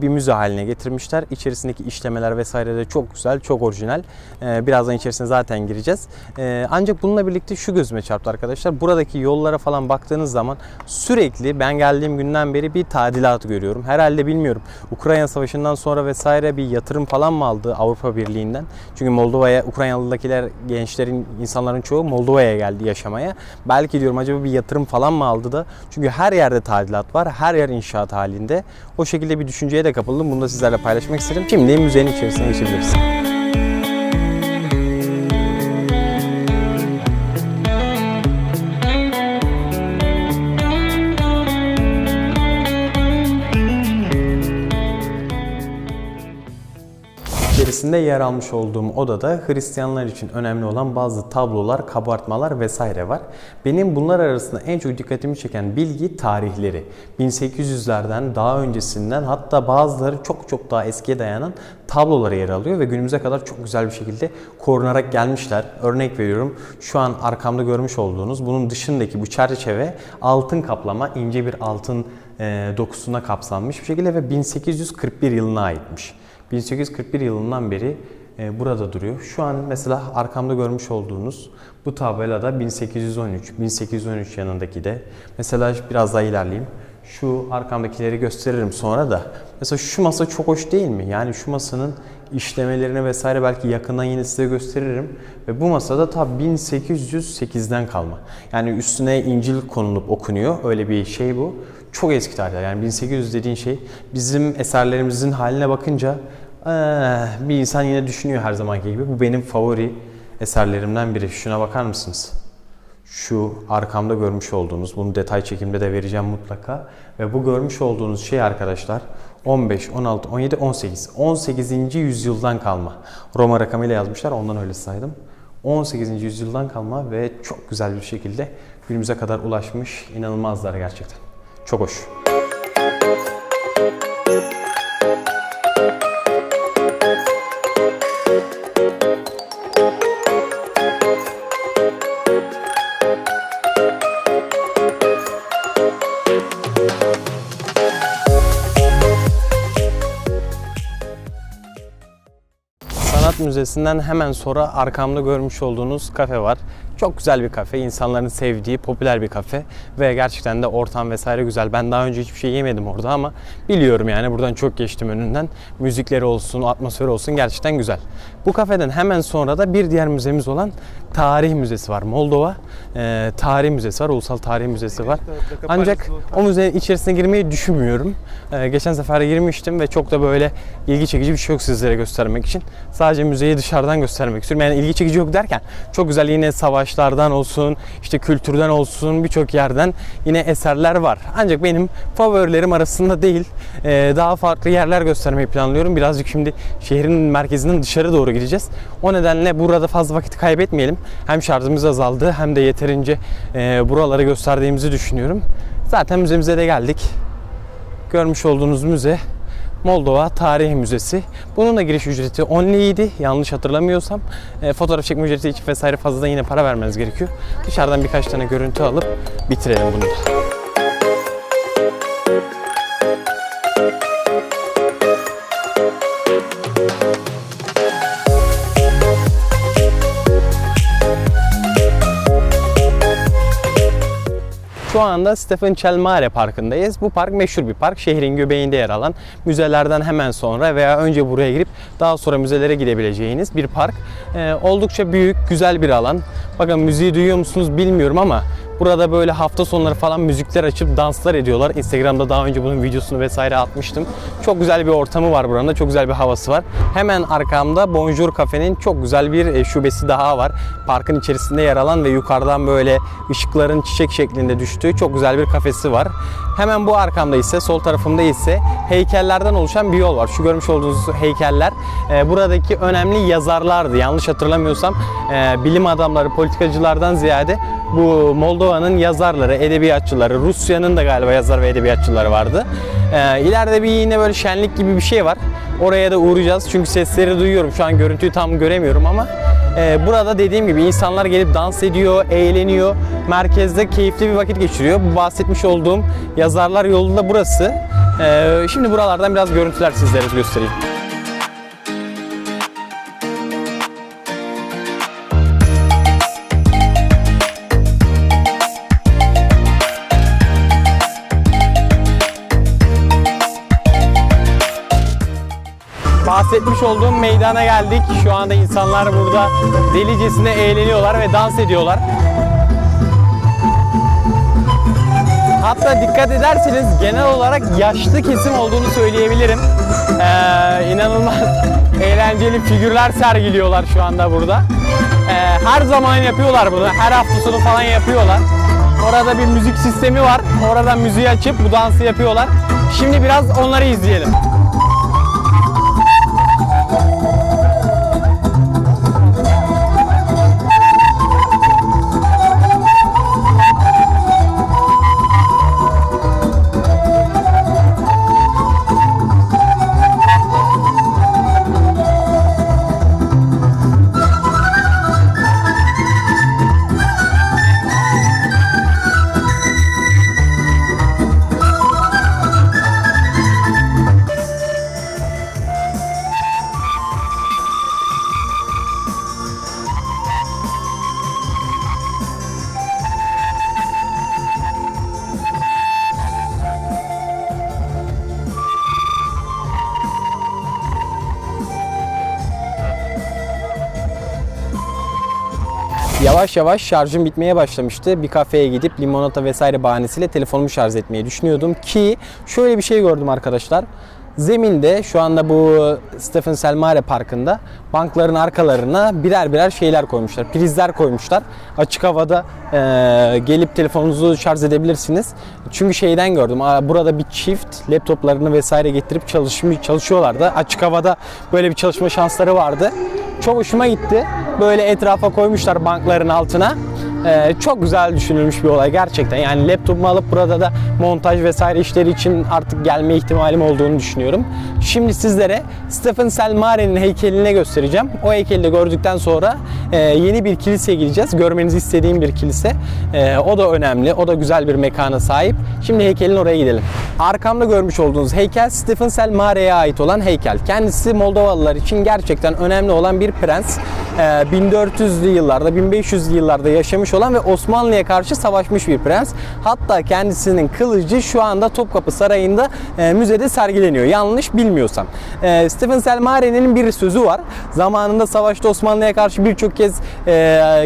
bir müze haline getirmişler. İçerisindeki işlemeler vesaire de çok güzel, çok orijinal. Birazdan içerisine zaten gireceğiz. Ancak bununla birlikte şu gözüme çarptı arkadaşlar. Buradaki yollara falan baktığınız zaman sürekli ben geldiğim günden beri bir tadilat görüyorum. Herhalde bilmiyorum. Ukrayna Savaşı'ndan sonra vesaire bir yatırım falan mı aldı Avrupa Birliği'nden? Çünkü Moldova'ya, Ukraynalıdakiler, gençlerin, insanların çoğu Moldova'ya geldi yaşamaya. Belki diyorum acaba bir yatırım falan mı aldı da? Çünkü her yerde tadilat var. Her yer inşaat halinde. O şekilde bir düşünceye de kapıldım. Bunu da sizlerle paylaşmak istedim. Şimdi müzenin içerisine geçebiliriz. İçerisinde yer almış olduğum odada Hristiyanlar için önemli olan bazı tablolar, kabartmalar vesaire var. Benim bunlar arasında en çok dikkatimi çeken bilgi tarihleri. 1800'lerden daha öncesinden, hatta bazıları çok çok daha eskiye dayanan tablolara yer alıyor ve günümüze kadar çok güzel bir şekilde korunarak gelmişler. Örnek veriyorum, şu an arkamda görmüş olduğunuz bunun dışındaki bu çerçeve altın kaplama, ince bir altın dokusuna kaplanmış bir şekilde ve 1841 yılına aitmiş. 1841 yılından beri burada duruyor. Şu an mesela arkamda görmüş olduğunuz bu tabelada 1813, 1813 yanındaki de. Mesela biraz daha ilerleyeyim. Şu arkamdakileri gösteririm sonra da. Mesela şu masa çok hoş değil mi? Yani şu masanın işlemelerini vesaire belki yakından yine size gösteririm. Ve bu masada ta 1808'den kalma. Yani üstüne İncil konulup okunuyor. Öyle bir şey bu. Çok eski tarihler. Yani 1800 dediğin şey bizim eserlerimizin haline bakınca bir insan yine düşünüyor her zamanki gibi. Bu benim favori eserlerimden biri. Şuna bakar mısınız? Şu arkamda görmüş olduğunuz, bunu detay çekimde de vereceğim mutlaka. Ve bu görmüş olduğunuz şey arkadaşlar 15, 16, 17, 18. 18. yüzyıldan kalma. Roma rakamıyla yazmışlar, ondan öyle saydım. 18. yüzyıldan kalma ve çok güzel bir şekilde günümüze kadar ulaşmış. İnanılmazlar gerçekten. Çok hoş. Sanat Müzesi'nden hemen sonra arkamda görmüş olduğunuz kafe var. Çok güzel bir kafe, insanların sevdiği popüler bir kafe ve gerçekten de ortam vesaire güzel. Ben daha önce hiçbir şey yemedim orada ama biliyorum yani, buradan çok geçtim önünden. Müzikleri olsun, atmosferi olsun gerçekten güzel. Bu kafeden hemen sonra da bir diğer müzemiz olan Tarih Müzesi var. Moldova Tarih Müzesi var, Ulusal Tarih Müzesi var. Ancak o müzenin içerisine girmeyi düşünmüyorum. Geçen sefer girmiştim ve çok da böyle ilgi çekici bir şey yok sizlere göstermek için. Sadece müzeyi dışarıdan göstermek istiyorum. Yani ilgi çekici yok derken çok güzel yine savaşlardan olsun, işte kültürden olsun, birçok yerden yine eserler var. Ancak benim favorilerim arasında değil. Daha farklı yerler göstermeyi planlıyorum. Birazcık şimdi şehrin merkezinden dışarı doğru gideceğiz. O nedenle burada fazla vakit kaybetmeyelim. Hem şarjımız azaldı hem de yeterince buraları gösterdiğimizi düşünüyorum. Zaten müzemize de geldik. Görmüş olduğunuz müze Moldova Tarih Müzesi. Bunun da giriş ücreti 10 liraydı yanlış hatırlamıyorsam. Fotoğraf çekme ücreti için vesaire fazladan yine para vermeniz gerekiyor. Dışarıdan birkaç tane görüntü alıp bitirelim bunu da. Şu anda Stefan Cel Parkı'ndayız. Bu park meşhur bir park. Şehrin göbeğinde yer alan, müzelerden hemen sonra veya önce buraya girip daha sonra müzelere gidebileceğiniz bir park. Oldukça büyük, güzel bir alan. Bakın müziği duyuyor musunuz bilmiyorum ama burada böyle hafta sonları falan müzikler açıp danslar ediyorlar. Instagram'da daha önce bunun videosunu vesaire atmıştım. Çok güzel bir ortamı var buranın da. Çok güzel bir havası var. Hemen arkamda Bonjour Cafe'nin çok güzel bir şubesi daha var. Parkın içerisinde yer alan ve yukarıdan böyle ışıkların çiçek şeklinde düştüğü çok güzel bir kafesi var. Hemen bu arkamda ise, sol tarafımda ise heykellerden oluşan bir yol var. Şu görmüş olduğunuz heykeller buradaki önemli yazarlardı. Yanlış hatırlamıyorsam bilim adamları, politikacılardan ziyade bu Moldova'nın yazarları, edebiyatçıları, Rusya'nın da galiba yazar ve edebiyatçıları vardı. İleride bir yine böyle şenlik gibi bir şey var. Oraya da uğrayacağız çünkü sesleri duyuyorum. Şu an görüntüyü tam göremiyorum ama burada dediğim gibi insanlar gelip dans ediyor, eğleniyor. Merkezde keyifli bir vakit geçiriyor. Bu bahsetmiş olduğum yazarlar yolunda burası. Şimdi buralardan biraz görüntüler sizlere göstereyim. Bahsetmiş olduğum meydana geldik. Şu anda insanlar burada delicesine eğleniyorlar ve dans ediyorlar. Hatta dikkat ederseniz genel olarak yaşlı kesim olduğunu söyleyebilirim. İnanılmaz eğlenceli figürler sergiliyorlar şu anda burada. Her zaman yapıyorlar bunu. Her hafta sonu falan yapıyorlar. Orada bir müzik sistemi var. Oradan müziği açıp bu dansı yapıyorlar. Şimdi biraz onları izleyelim. Yavaş yavaş şarjım bitmeye başlamıştı. Bir kafeye gidip limonata vesaire bahanesiyle telefonumu şarj etmeyi düşünüyordum ki şöyle bir şey gördüm arkadaşlar. Zeminde şu anda bu Stefan Cel Parkı'nda bankların arkalarına birer birer şeyler koymuşlar. Prizler koymuşlar. Açık havada gelip telefonunuzu şarj edebilirsiniz. Çünkü şeyden gördüm. Burada bir çift laptoplarını vesaire getirip çalışıyorlardı. Açık havada böyle bir çalışma şansları vardı. Çok hoşuma gitti. Böyle etrafa koymuşlar bankların altına. Çok güzel düşünülmüş bir olay gerçekten. Yani laptopumu alıp burada da montaj vesaire işleri için artık gelme ihtimalim olduğunu düşünüyorum. Şimdi sizlere Stephen Selmare'nin heykelini göstereceğim. O heykeli de gördükten sonra yeni bir kiliseye gideceğiz. Görmenizi istediğim bir kilise. O da önemli. O da güzel bir mekana sahip. Şimdi heykelin oraya gidelim. Arkamda görmüş olduğunuz heykel Stephen Selmare'ye ait olan heykel. Kendisi Moldovalılar için gerçekten önemli olan bir prens. 1400'lü yıllarda, 1500'lü yıllarda yaşamış olan ve Osmanlı'ya karşı savaşmış bir prens. Hatta kendisinin kılıcı şu anda Topkapı Sarayı'nda müzede sergileniyor. Yanlış bilmiyorsam. Stephen Selmare'nin bir sözü var. Zamanında savaşta Osmanlı'ya karşı birçok kez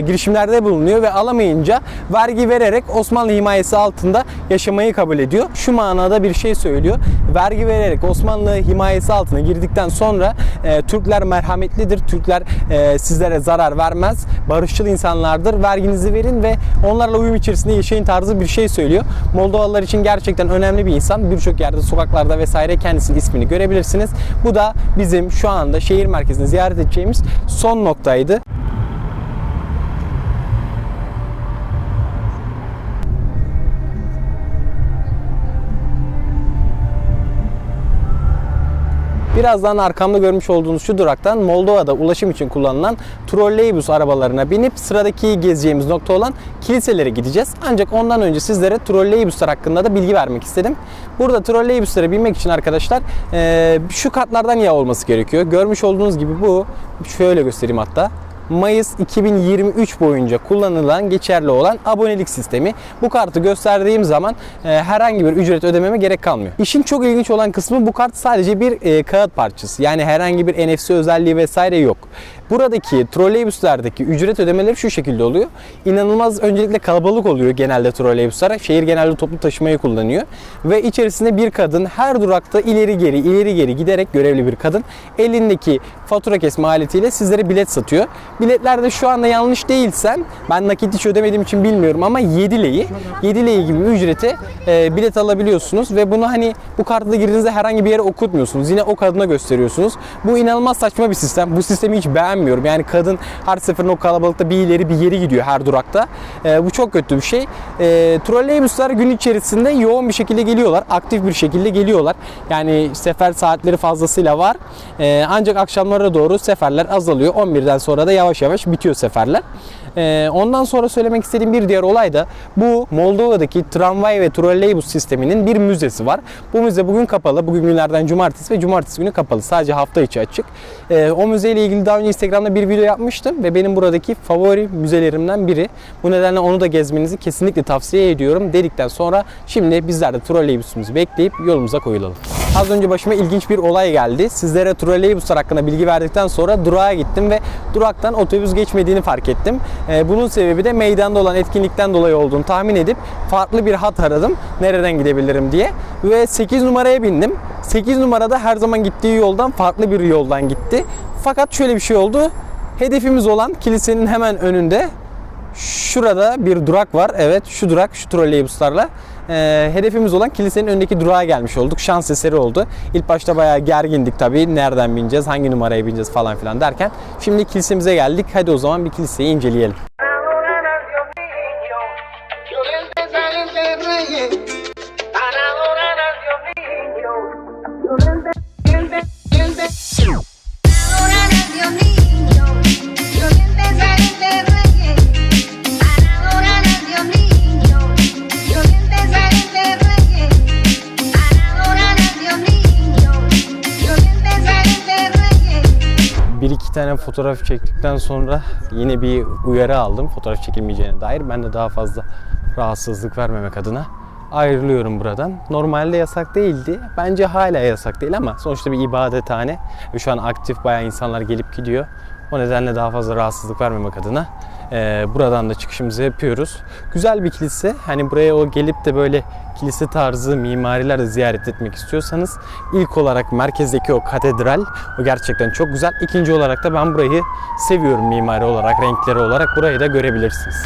girişimlerde bulunuyor ve alamayınca vergi vererek Osmanlı himayesi altında yaşamayı kabul ediyor. Şu manada bir şey söylüyor. Vergi vererek Osmanlı himayesi altına girdikten sonra Türkler merhametlidir. Türkler sizlere zarar vermez. Barışçıl insanlardır. Verginizi verin ve onlarla uyum içerisinde yaşayın tarzı bir şey söylüyor. Moldovalılar için gerçekten önemli bir insan. Birçok yerde, sokaklarda vesaire kendisinin ismini görebilirsiniz. Bu da bizim şu anda şehir merkezinde ziyaret edeceğimiz son noktaydı. Birazdan arkamda görmüş olduğunuz şu duraktan Moldova'da ulaşım için kullanılan trolleybüs arabalarına binip sıradaki gezeceğimiz nokta olan kiliselere gideceğiz. Ancak ondan önce sizlere trolleybüsler hakkında da bilgi vermek istedim. Burada trolleybüslere binmek için arkadaşlar şu kartlardan ya olması gerekiyor. Görmüş olduğunuz gibi bu, şöyle göstereyim hatta. Mayıs 2023 boyunca kullanılan, geçerli olan abonelik sistemi. Bu kartı gösterdiğim zaman herhangi bir ücret ödememe gerek kalmıyor. İşin çok ilginç olan kısmı bu kart sadece bir kağıt parçası. Yani herhangi bir NFC özelliği vesaire yok. Buradaki trolleybüslerdeki ücret ödemeleri şu şekilde oluyor. İnanılmaz öncelikle kalabalık oluyor genelde trolleybüsler. Şehir genelde toplu taşımayı kullanıyor. Ve içerisinde bir kadın her durakta ileri geri giderek görevli bir kadın elindeki fatura kesme aletiyle sizlere bilet satıyor. Biletlerde şu anda yanlış değilsem, ben nakit hiç ödemediğim için bilmiyorum ama 7 lei gibi bir ücrete bilet alabiliyorsunuz ve bunu hani bu kartla girdiğinizde herhangi bir yere okutmuyorsunuz. Yine o kadına gösteriyorsunuz. Bu inanılmaz saçma bir sistem. Bu sistemi hiç beğenmiyorum. Yani kadın her seferinde o kalabalıkta bir ileri bir geri gidiyor her durakta. Bu çok kötü bir şey. Trolleybüsler gün içerisinde yoğun bir şekilde geliyorlar. Aktif bir şekilde geliyorlar. Yani sefer saatleri fazlasıyla var. Ancak akşamlara doğru seferler azalıyor. 11'den sonra da yavaş yavaş bitiyor seferler. Ondan sonra söylemek istediğim bir diğer olay da bu Moldova'daki tramvay ve trolleybüs sisteminin bir müzesi var. Bu müze bugün kapalı. Bugün günlerden cumartesi ve cumartesi günü kapalı. Sadece hafta içi açık. O müzeyle ilgili daha önce Instagram'da bir video yapmıştım ve benim buradaki favori müzelerimden biri. Bu nedenle onu da gezmenizi kesinlikle tavsiye ediyorum dedikten sonra şimdi bizler de trolleybüsümüzü bekleyip yolumuza koyulalım. Az önce başıma ilginç bir olay geldi. Sizlere trolleybüsler hakkında bilgi verdikten sonra durağa gittim ve duraktan otobüs geçmediğini fark ettim. Bunun sebebi de meydanda olan etkinlikten dolayı olduğunu tahmin edip farklı bir hat aradım. Nereden gidebilirim diye. Ve 8 numaraya bindim. 8 numarada her zaman gittiği yoldan farklı bir yoldan gitti. Fakat şöyle bir şey oldu. Hedefimiz olan kilisenin hemen önünde şurada bir durak var. Evet, şu durak, şu trolleybüslerle. Hedefimiz olan kilisenin önündeki durağa gelmiş olduk. Şans eseri oldu. İlk başta bayağı gergindik tabii. Nereden bineceğiz, hangi numaraya bineceğiz falan filan derken. Şimdi kilisemize geldik. Hadi o zaman bir kiliseyi inceleyelim. Bir iki tane fotoğraf çektikten sonra yine bir uyarı aldım fotoğraf çekilmeyeceğine dair. Ben de daha fazla rahatsızlık vermemek adına ayrılıyorum buradan. Normalde yasak değildi. Bence hala yasak değil ama sonuçta bir ibadethane ve şu an aktif bayağı insanlar gelip gidiyor. O nedenle daha fazla rahatsızlık vermemek adına buradan da çıkışımızı yapıyoruz. Güzel bir kilise. Hani buraya o gelip de böyle kilise tarzı mimariler de ziyaret etmek istiyorsanız ilk olarak merkezdeki o katedral, o gerçekten çok güzel. İkinci olarak da ben burayı seviyorum mimari olarak, renkleri olarak. Burayı da görebilirsiniz.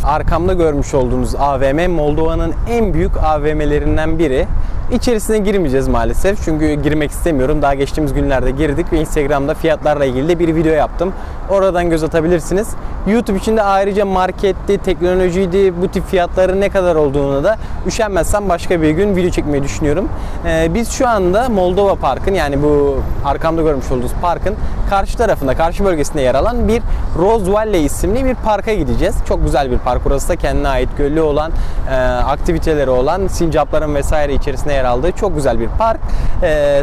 Arkamda görmüş olduğunuz AVM Moldova'nın en büyük AVM'lerinden biri. İçerisine girmeyeceğiz maalesef çünkü girmek istemiyorum. Daha geçtiğimiz günlerde girdik ve Instagram'da fiyatlarla ilgili de bir video yaptım. Oradan göz atabilirsiniz. YouTube için de ayrıca marketti, teknolojiydi, bu tip fiyatların ne kadar olduğunu da üşenmezsem başka bir gün video çekmeyi düşünüyorum. Biz şu anda Moldova Park'ın, yani bu arkamda görmüş olduğunuz parkın karşı tarafında, karşı bölgesinde yer alan bir Rose Valley isimli bir parka gideceğiz. Çok güzel bir park. Burası da kendine ait gölü olan, aktiviteleri olan, sincapların vesaire içerisinde yer aldığı çok güzel bir park.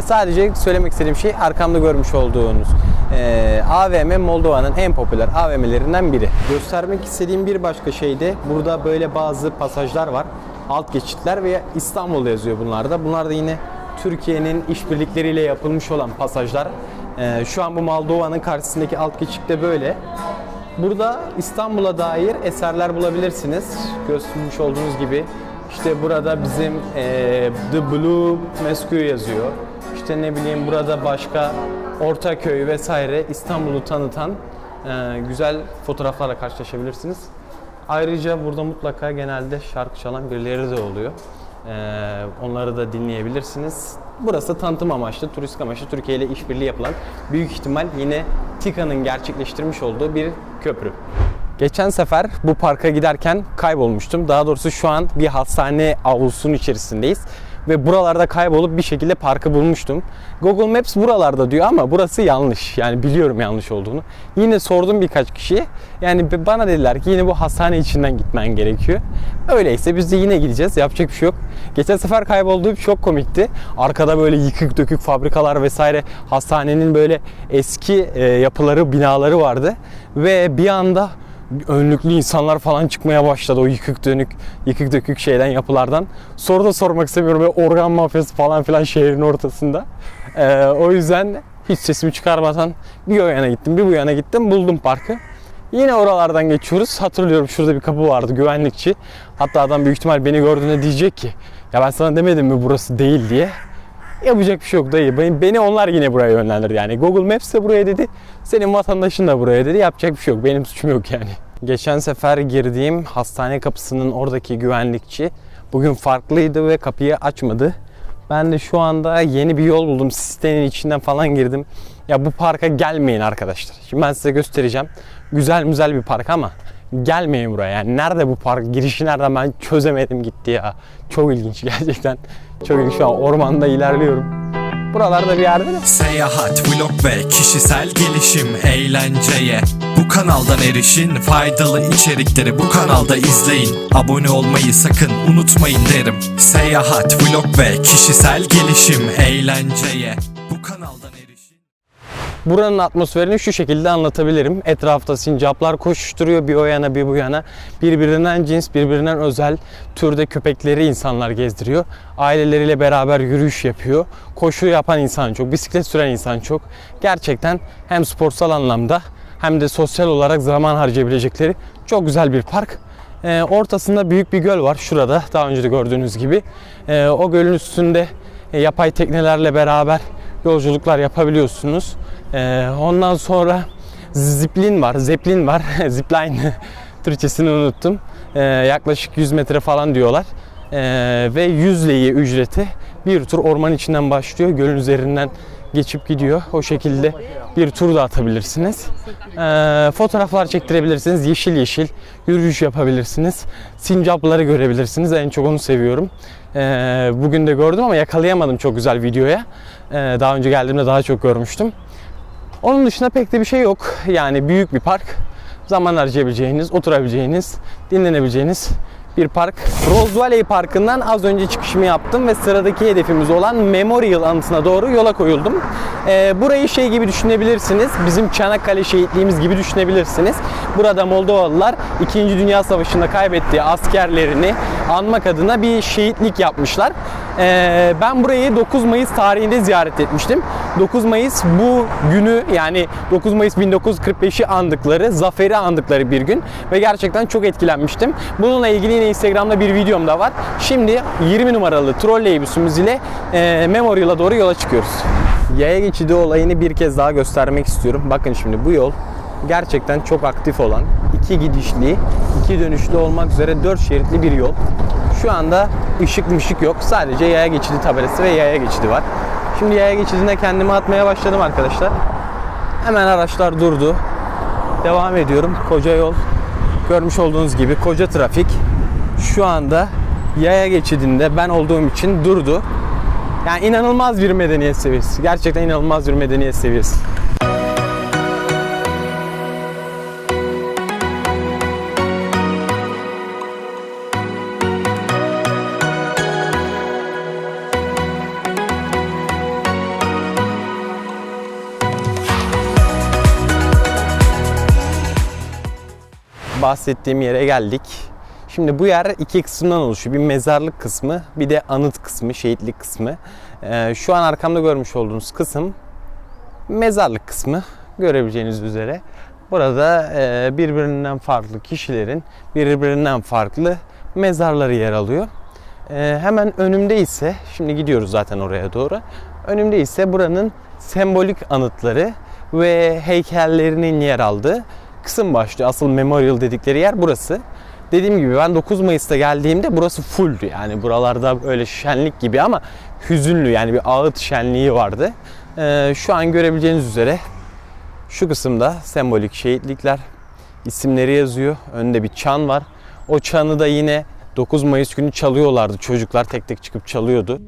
Sadece söylemek istediğim şey, arkamda görmüş olduğunuz AVM Moldova'nın en popüler AVM'lerinden biri. Göstermek istediğim bir başka şey de burada böyle bazı pasajlar var. Alt geçitler ve İstanbul'da yazıyor bunlar da. Bunlar da yine Türkiye'nin işbirlikleriyle yapılmış olan pasajlar. Şu an bu Moldova'nın karşısındaki alt geçitte böyle. Burada İstanbul'a dair eserler bulabilirsiniz. Göstermiş olduğunuz gibi. İşte burada bizim The Blue Mosque yazıyor. İşte ne bileyim, burada başka Ortaköy vesaire İstanbul'u tanıtan güzel fotoğraflarla karşılaşabilirsiniz. Ayrıca burada mutlaka genelde şarkı çalan birileri de oluyor. Onları da dinleyebilirsiniz. Burası tanıtım amaçlı, turistik amaçlı Türkiye ile işbirliği yapılan, büyük ihtimal yine TİKA'nın gerçekleştirmiş olduğu bir köprü. Geçen sefer bu parka giderken kaybolmuştum. Daha doğrusu şu an bir hastane avlusunun içerisindeyiz. Ve buralarda kaybolup bir şekilde parkı bulmuştum. Google Maps buralarda diyor ama burası yanlış. Yani biliyorum yanlış olduğunu. Yine sordum birkaç kişiye. Yani bana dediler ki yine bu hastane içinden gitmen gerekiyor. Öyleyse biz de yine gideceğiz. Yapacak bir şey yok. Geçen sefer kaybolduğum çok komikti. Arkada böyle yıkık dökük fabrikalar vesaire, hastanenin böyle eski yapıları, binaları vardı. Ve bir anda önlüklü insanlar falan çıkmaya başladı o yıkık dökük şeyden, yapılardan. Soru da sormak istemiyorum. Böyle organ mafyası falan filan şehrin ortasında. O yüzden hiç sesimi çıkarmadan bir o yana gittim, bir bu yana gittim. Buldum parkı. Yine oralardan geçiyoruz. Hatırlıyorum, şurada bir kapı vardı, güvenlikçi. Hatta adam büyük ihtimal beni gördüğünde diyecek ki ya ben sana demedim mi burası değil diye. Yapacak bir şey yok dayı. Beni onlar yine buraya yönlendirdi. Yani Google Maps de buraya dedi. Senin vatandaşın da buraya dedi. Yapacak bir şey yok. Benim suçum yok yani. Geçen sefer girdiğim hastane kapısının oradaki güvenlikçi bugün farklıydı ve kapıyı açmadı. Ben de şu anda yeni bir yol buldum. Sitenin içinden falan girdim. Ya bu parka gelmeyin arkadaşlar. Şimdi ben size göstereceğim. Güzel bir park ama gelmeyin buraya. Yani nerede bu park? Girişi nereden ben çözemedim gitti ya. Çok ilginç gerçekten. Çok ilginç. Şu an ormanda ilerliyorum. Buralarda bir yerde de. Seyahat, vlog ve kişisel gelişim, eğlenceye bu kanaldan erişin. Faydalı içerikleri bu kanalda izleyin. Abone olmayı sakın unutmayın derim. Seyahat, vlog ve kişisel gelişim, eğlenceye bu kanaldan erişin. Buranın atmosferini şu şekilde anlatabilirim. Etrafta sincaplar koşuşturuyor, bir o yana bir bu yana. Birbirinden cins, birbirinden özel türde köpekleri insanlar gezdiriyor. Aileleriyle beraber yürüyüş yapıyor. Koşu yapan insan çok, bisiklet süren insan çok. Gerçekten hem sporsal anlamda hem de sosyal olarak zaman harcayabilecekleri çok güzel bir park. Ortasında büyük bir göl var şurada, daha önce de gördüğünüz gibi. O gölün üstünde yapay teknelerle beraber yolculuklar yapabiliyorsunuz. Ondan sonra zeplin var. Zipline Türkçesini unuttum. Yaklaşık 100 metre falan diyorlar. Ve 100 lei ücreti bir tur orman içinden başlıyor. Gölün üzerinden geçip gidiyor. O şekilde bir tur da atabilirsiniz. Fotoğraflar çektirebilirsiniz. Yeşil yürüyüş yapabilirsiniz. Sincapları görebilirsiniz. En çok onu seviyorum. Bugün de gördüm ama yakalayamadım çok güzel videoya. Daha önce geldiğimde daha çok görmüştüm. Onun dışında pek de bir şey yok. Yani büyük bir park. Zaman harcayabileceğiniz, oturabileceğiniz, dinlenebileceğiniz bir park. Rose Valley Parkı'ndan az önce çıkışımı yaptım ve sıradaki hedefimiz olan Memorial anıtına doğru yola koyuldum. Burayı şey gibi düşünebilirsiniz. Bizim Çanakkale şehitliğimiz gibi düşünebilirsiniz. Burada Moldovalılar 2. Dünya Savaşı'nda kaybettiği askerlerini anmak adına bir şehitlik yapmışlar. Ben burayı 9 Mayıs tarihinde ziyaret etmiştim. 9 Mayıs bu günü, yani 9 Mayıs 1945'i andıkları, zaferi andıkları bir gün ve gerçekten çok etkilenmiştim. Bununla ilgili yine Instagram'da bir videom da var. Şimdi 20 numaralı trolleybüsümüz ile Memorial'a doğru yola çıkıyoruz. Yaya geçidi olayını bir kez daha göstermek istiyorum. Bakın şimdi bu yol gerçekten çok aktif olan, 2 gidişli, 2 dönüşlü olmak üzere 4 şeritli bir yol. Şu anda ışık mışık yok. Sadece yaya geçidi tabelası ve yaya geçidi var. Şimdi yaya geçidine kendimi atmaya başladım arkadaşlar. Hemen araçlar durdu. Devam ediyorum. Koca yol. Görmüş olduğunuz gibi koca trafik. Şu anda yaya geçidinde ben olduğum için durdu. Yani inanılmaz bir medeniyet seviyesi. Gerçekten inanılmaz bir medeniyet seviyesi. Bahsettiğim yere geldik. Şimdi bu yer iki kısımdan oluşuyor. Bir mezarlık kısmı, bir de anıt kısmı, şehitlik kısmı. Şu an arkamda görmüş olduğunuz kısım mezarlık kısmı. Görebileceğiniz üzere. Burada birbirinden farklı kişilerin birbirinden farklı mezarları yer alıyor. Hemen önümde ise, şimdi gidiyoruz zaten oraya doğru. Önümde ise buranın sembolik anıtları ve heykellerinin yer aldığı kısım başlıyor. Asıl memorial dedikleri yer burası. Dediğim gibi ben 9 Mayıs'ta geldiğimde burası fulldü. Yani buralarda böyle şenlik gibi ama hüzünlü, yani bir ağıt şenliği vardı. Şu an görebileceğiniz üzere şu kısımda sembolik şehitlikler, isimleri yazıyor. Önünde bir çan var. O çanı da yine 9 Mayıs günü çalıyorlardı. Çocuklar tek tek çıkıp çalıyordu.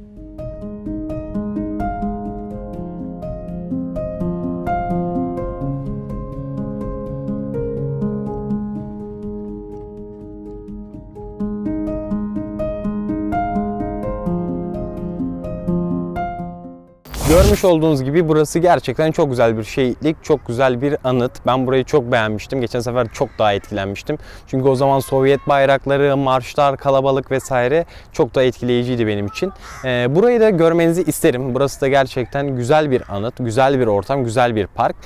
Görmüş olduğunuz gibi burası gerçekten çok güzel bir şehitlik, çok güzel bir anıt. Ben burayı çok beğenmiştim. Geçen sefer çok daha etkilenmiştim. Çünkü o zaman Sovyet bayrakları, marşlar, kalabalık vesaire çok daha etkileyiciydi benim için. Burayı da görmenizi isterim. Burası da gerçekten güzel bir anıt, güzel bir ortam, güzel bir park.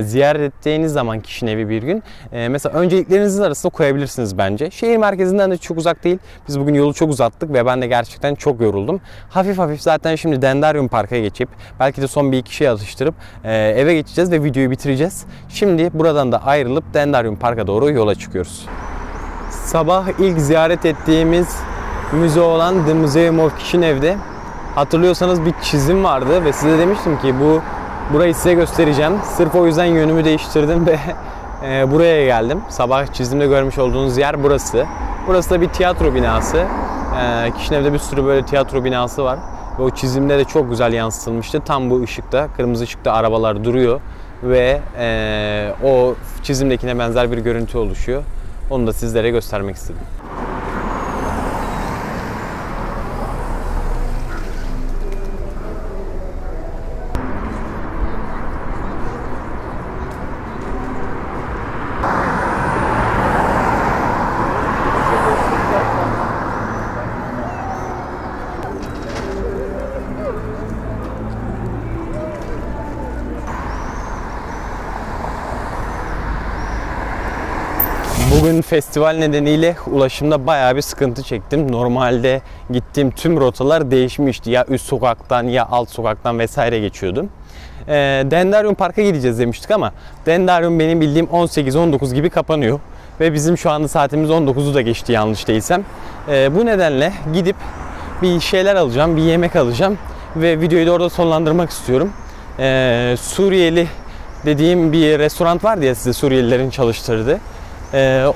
Ziyaret ettiğiniz zaman kişinin evi bir gün, mesela önceliklerinizin arasında koyabilirsiniz bence. Şehir merkezinden de çok uzak değil. Biz bugün yolu çok uzattık ve ben de gerçekten çok yoruldum. Hafif hafif zaten şimdi Dendarium Park'a geçip belki de son bir iki şey atıştırıp eve geçeceğiz ve videoyu bitireceğiz. Şimdi buradan da ayrılıp Dendarium Park'a doğru yola çıkıyoruz. Sabah ilk ziyaret ettiğimiz müze olan The Museum of Kishinev'de hatırlıyorsanız bir çizim vardı ve size demiştim ki burayı size göstereceğim. Sırf o yüzden yönümü değiştirdim ve buraya geldim. Sabah çizimde görmüş olduğunuz yer burası. Burası da bir tiyatro binası. Kishinev'de bir sürü böyle tiyatro binası var. Ve o çizimde de çok güzel yansıtılmıştı. Tam bu ışıkta, kırmızı ışıkta arabalar duruyor ve o çizimdekine benzer bir görüntü oluşuyor. Onu da sizlere göstermek istedim. Bugün festival nedeniyle ulaşımda bayağı bir sıkıntı çektim. Normalde gittiğim tüm rotalar değişmişti. Ya üst sokaktan ya alt sokaktan vesaire geçiyordum. Dendarium Park'a gideceğiz demiştik ama Dendarium benim bildiğim 18-19 gibi kapanıyor. Ve bizim şu anda saatimiz 19'u da geçti yanlış değilsem. Bu nedenle gidip bir şeyler alacağım, bir yemek alacağım ve videoyu da orada sonlandırmak istiyorum. Suriyeli dediğim bir restoran vardı ya, size Suriyelilerin çalıştırdığı.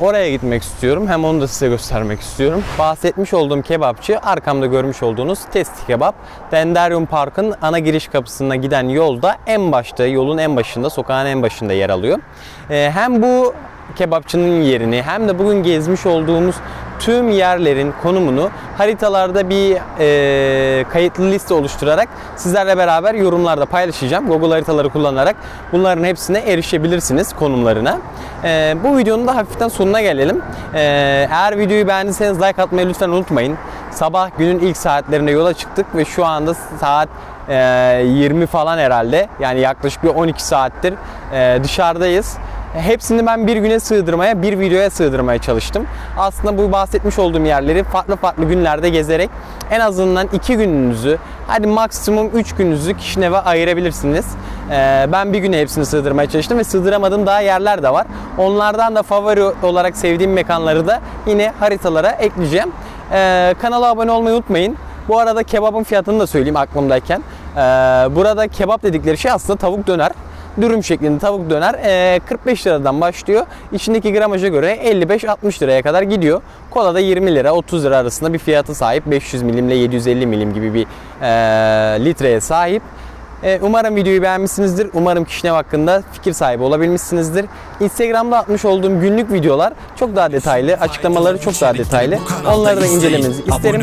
Oraya gitmek istiyorum. Hem onu da size göstermek istiyorum. Bahsetmiş olduğum kebapçı arkamda görmüş olduğunuz Testi Kebap. Dendarium Park'ın ana giriş kapısına giden yolda en başta, yolun en başında, sokağın en başında yer alıyor. Hem bu kebapçının yerini hem de bugün gezmiş olduğumuz tüm yerlerin konumunu haritalarda bir kayıtlı liste oluşturarak sizlerle beraber yorumlarda paylaşacağım. Google haritaları kullanarak bunların hepsine erişebilirsiniz, konumlarına. Bu videonun da hafiften sonuna gelelim. Eğer videoyu beğendiyseniz like atmayı lütfen unutmayın. Sabah günün ilk saatlerinde yola çıktık ve şu anda saat 20 falan herhalde. Yani yaklaşık bir 12 saattir dışarıdayız. Hepsini ben bir güne sığdırmaya, bir videoya sığdırmaya çalıştım. Aslında bu bahsetmiş olduğum yerleri farklı farklı günlerde gezerek en azından 2 gününüzü, hadi maksimum 3 gününüzü Kishinev'e ayırabilirsiniz. Ben bir güne hepsini sığdırmaya çalıştım ve sığdıramadığım daha yerler de var. Onlardan da favori olarak sevdiğim mekanları da yine haritalara ekleyeceğim. Kanala abone olmayı unutmayın. Bu arada kebabın fiyatını da söyleyeyim aklımdayken. Burada kebap dedikleri şey aslında tavuk döner. Dürüm şeklinde tavuk döner 45 liradan başlıyor. İçindeki gramaja göre 55-60 liraya kadar gidiyor. Kola da 20 lira 30 lira arasında bir fiyatı sahip. 500 milim ile 750 milim gibi bir litreye sahip. Umarım videoyu beğenmişsinizdir. Umarım Kişinev hakkında fikir sahibi olabilmişsinizdir. Instagram'da atmış olduğum günlük videolar çok daha detaylı, açıklamaları çok daha detaylı. Onları da incelemenizi isterim.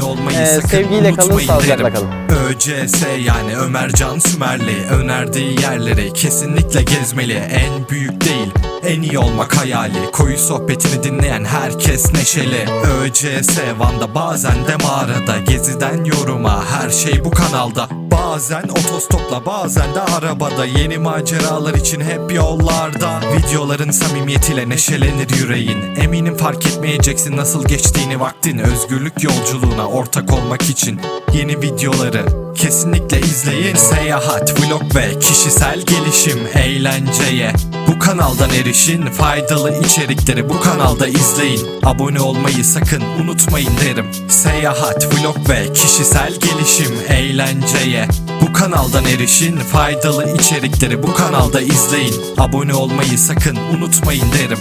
Sevgiyle kalın, sağlıcakla kalın. ÖCS yani Ömercan Sümerli önerdiği yerleri kesinlikle gezmeli. En büyük değil, en iyi olmak hayali. Koyu sohbetini dinleyen herkes neşeli. ÖCS Van'da, bazen de mağarada. Geziden yoruma, her şey bu kanalda. Bazen otostopla, bazen de arabada. Yeni maceralar için hep yollarda. Videoların samimiyetiyle neşelenir yüreğin. Eminim fark etmeyeceksin nasıl geçtiğini vaktin. Özgürlük yolculuğuna ortak olmak için yeni videoları kesinlikle izleyin. Seyahat, vlog ve kişisel gelişim, eğlenceye bu kanaldan erişin. Faydalı içerikleri bu kanalda izleyin. Abone olmayı sakın unutmayın derim. Seyahat, vlog ve kişisel gelişim, eğlenceye bu kanaldan erişin. Faydalı içerikleri bu kanalda izleyin. Abone olmayı sakın unutmayın derim.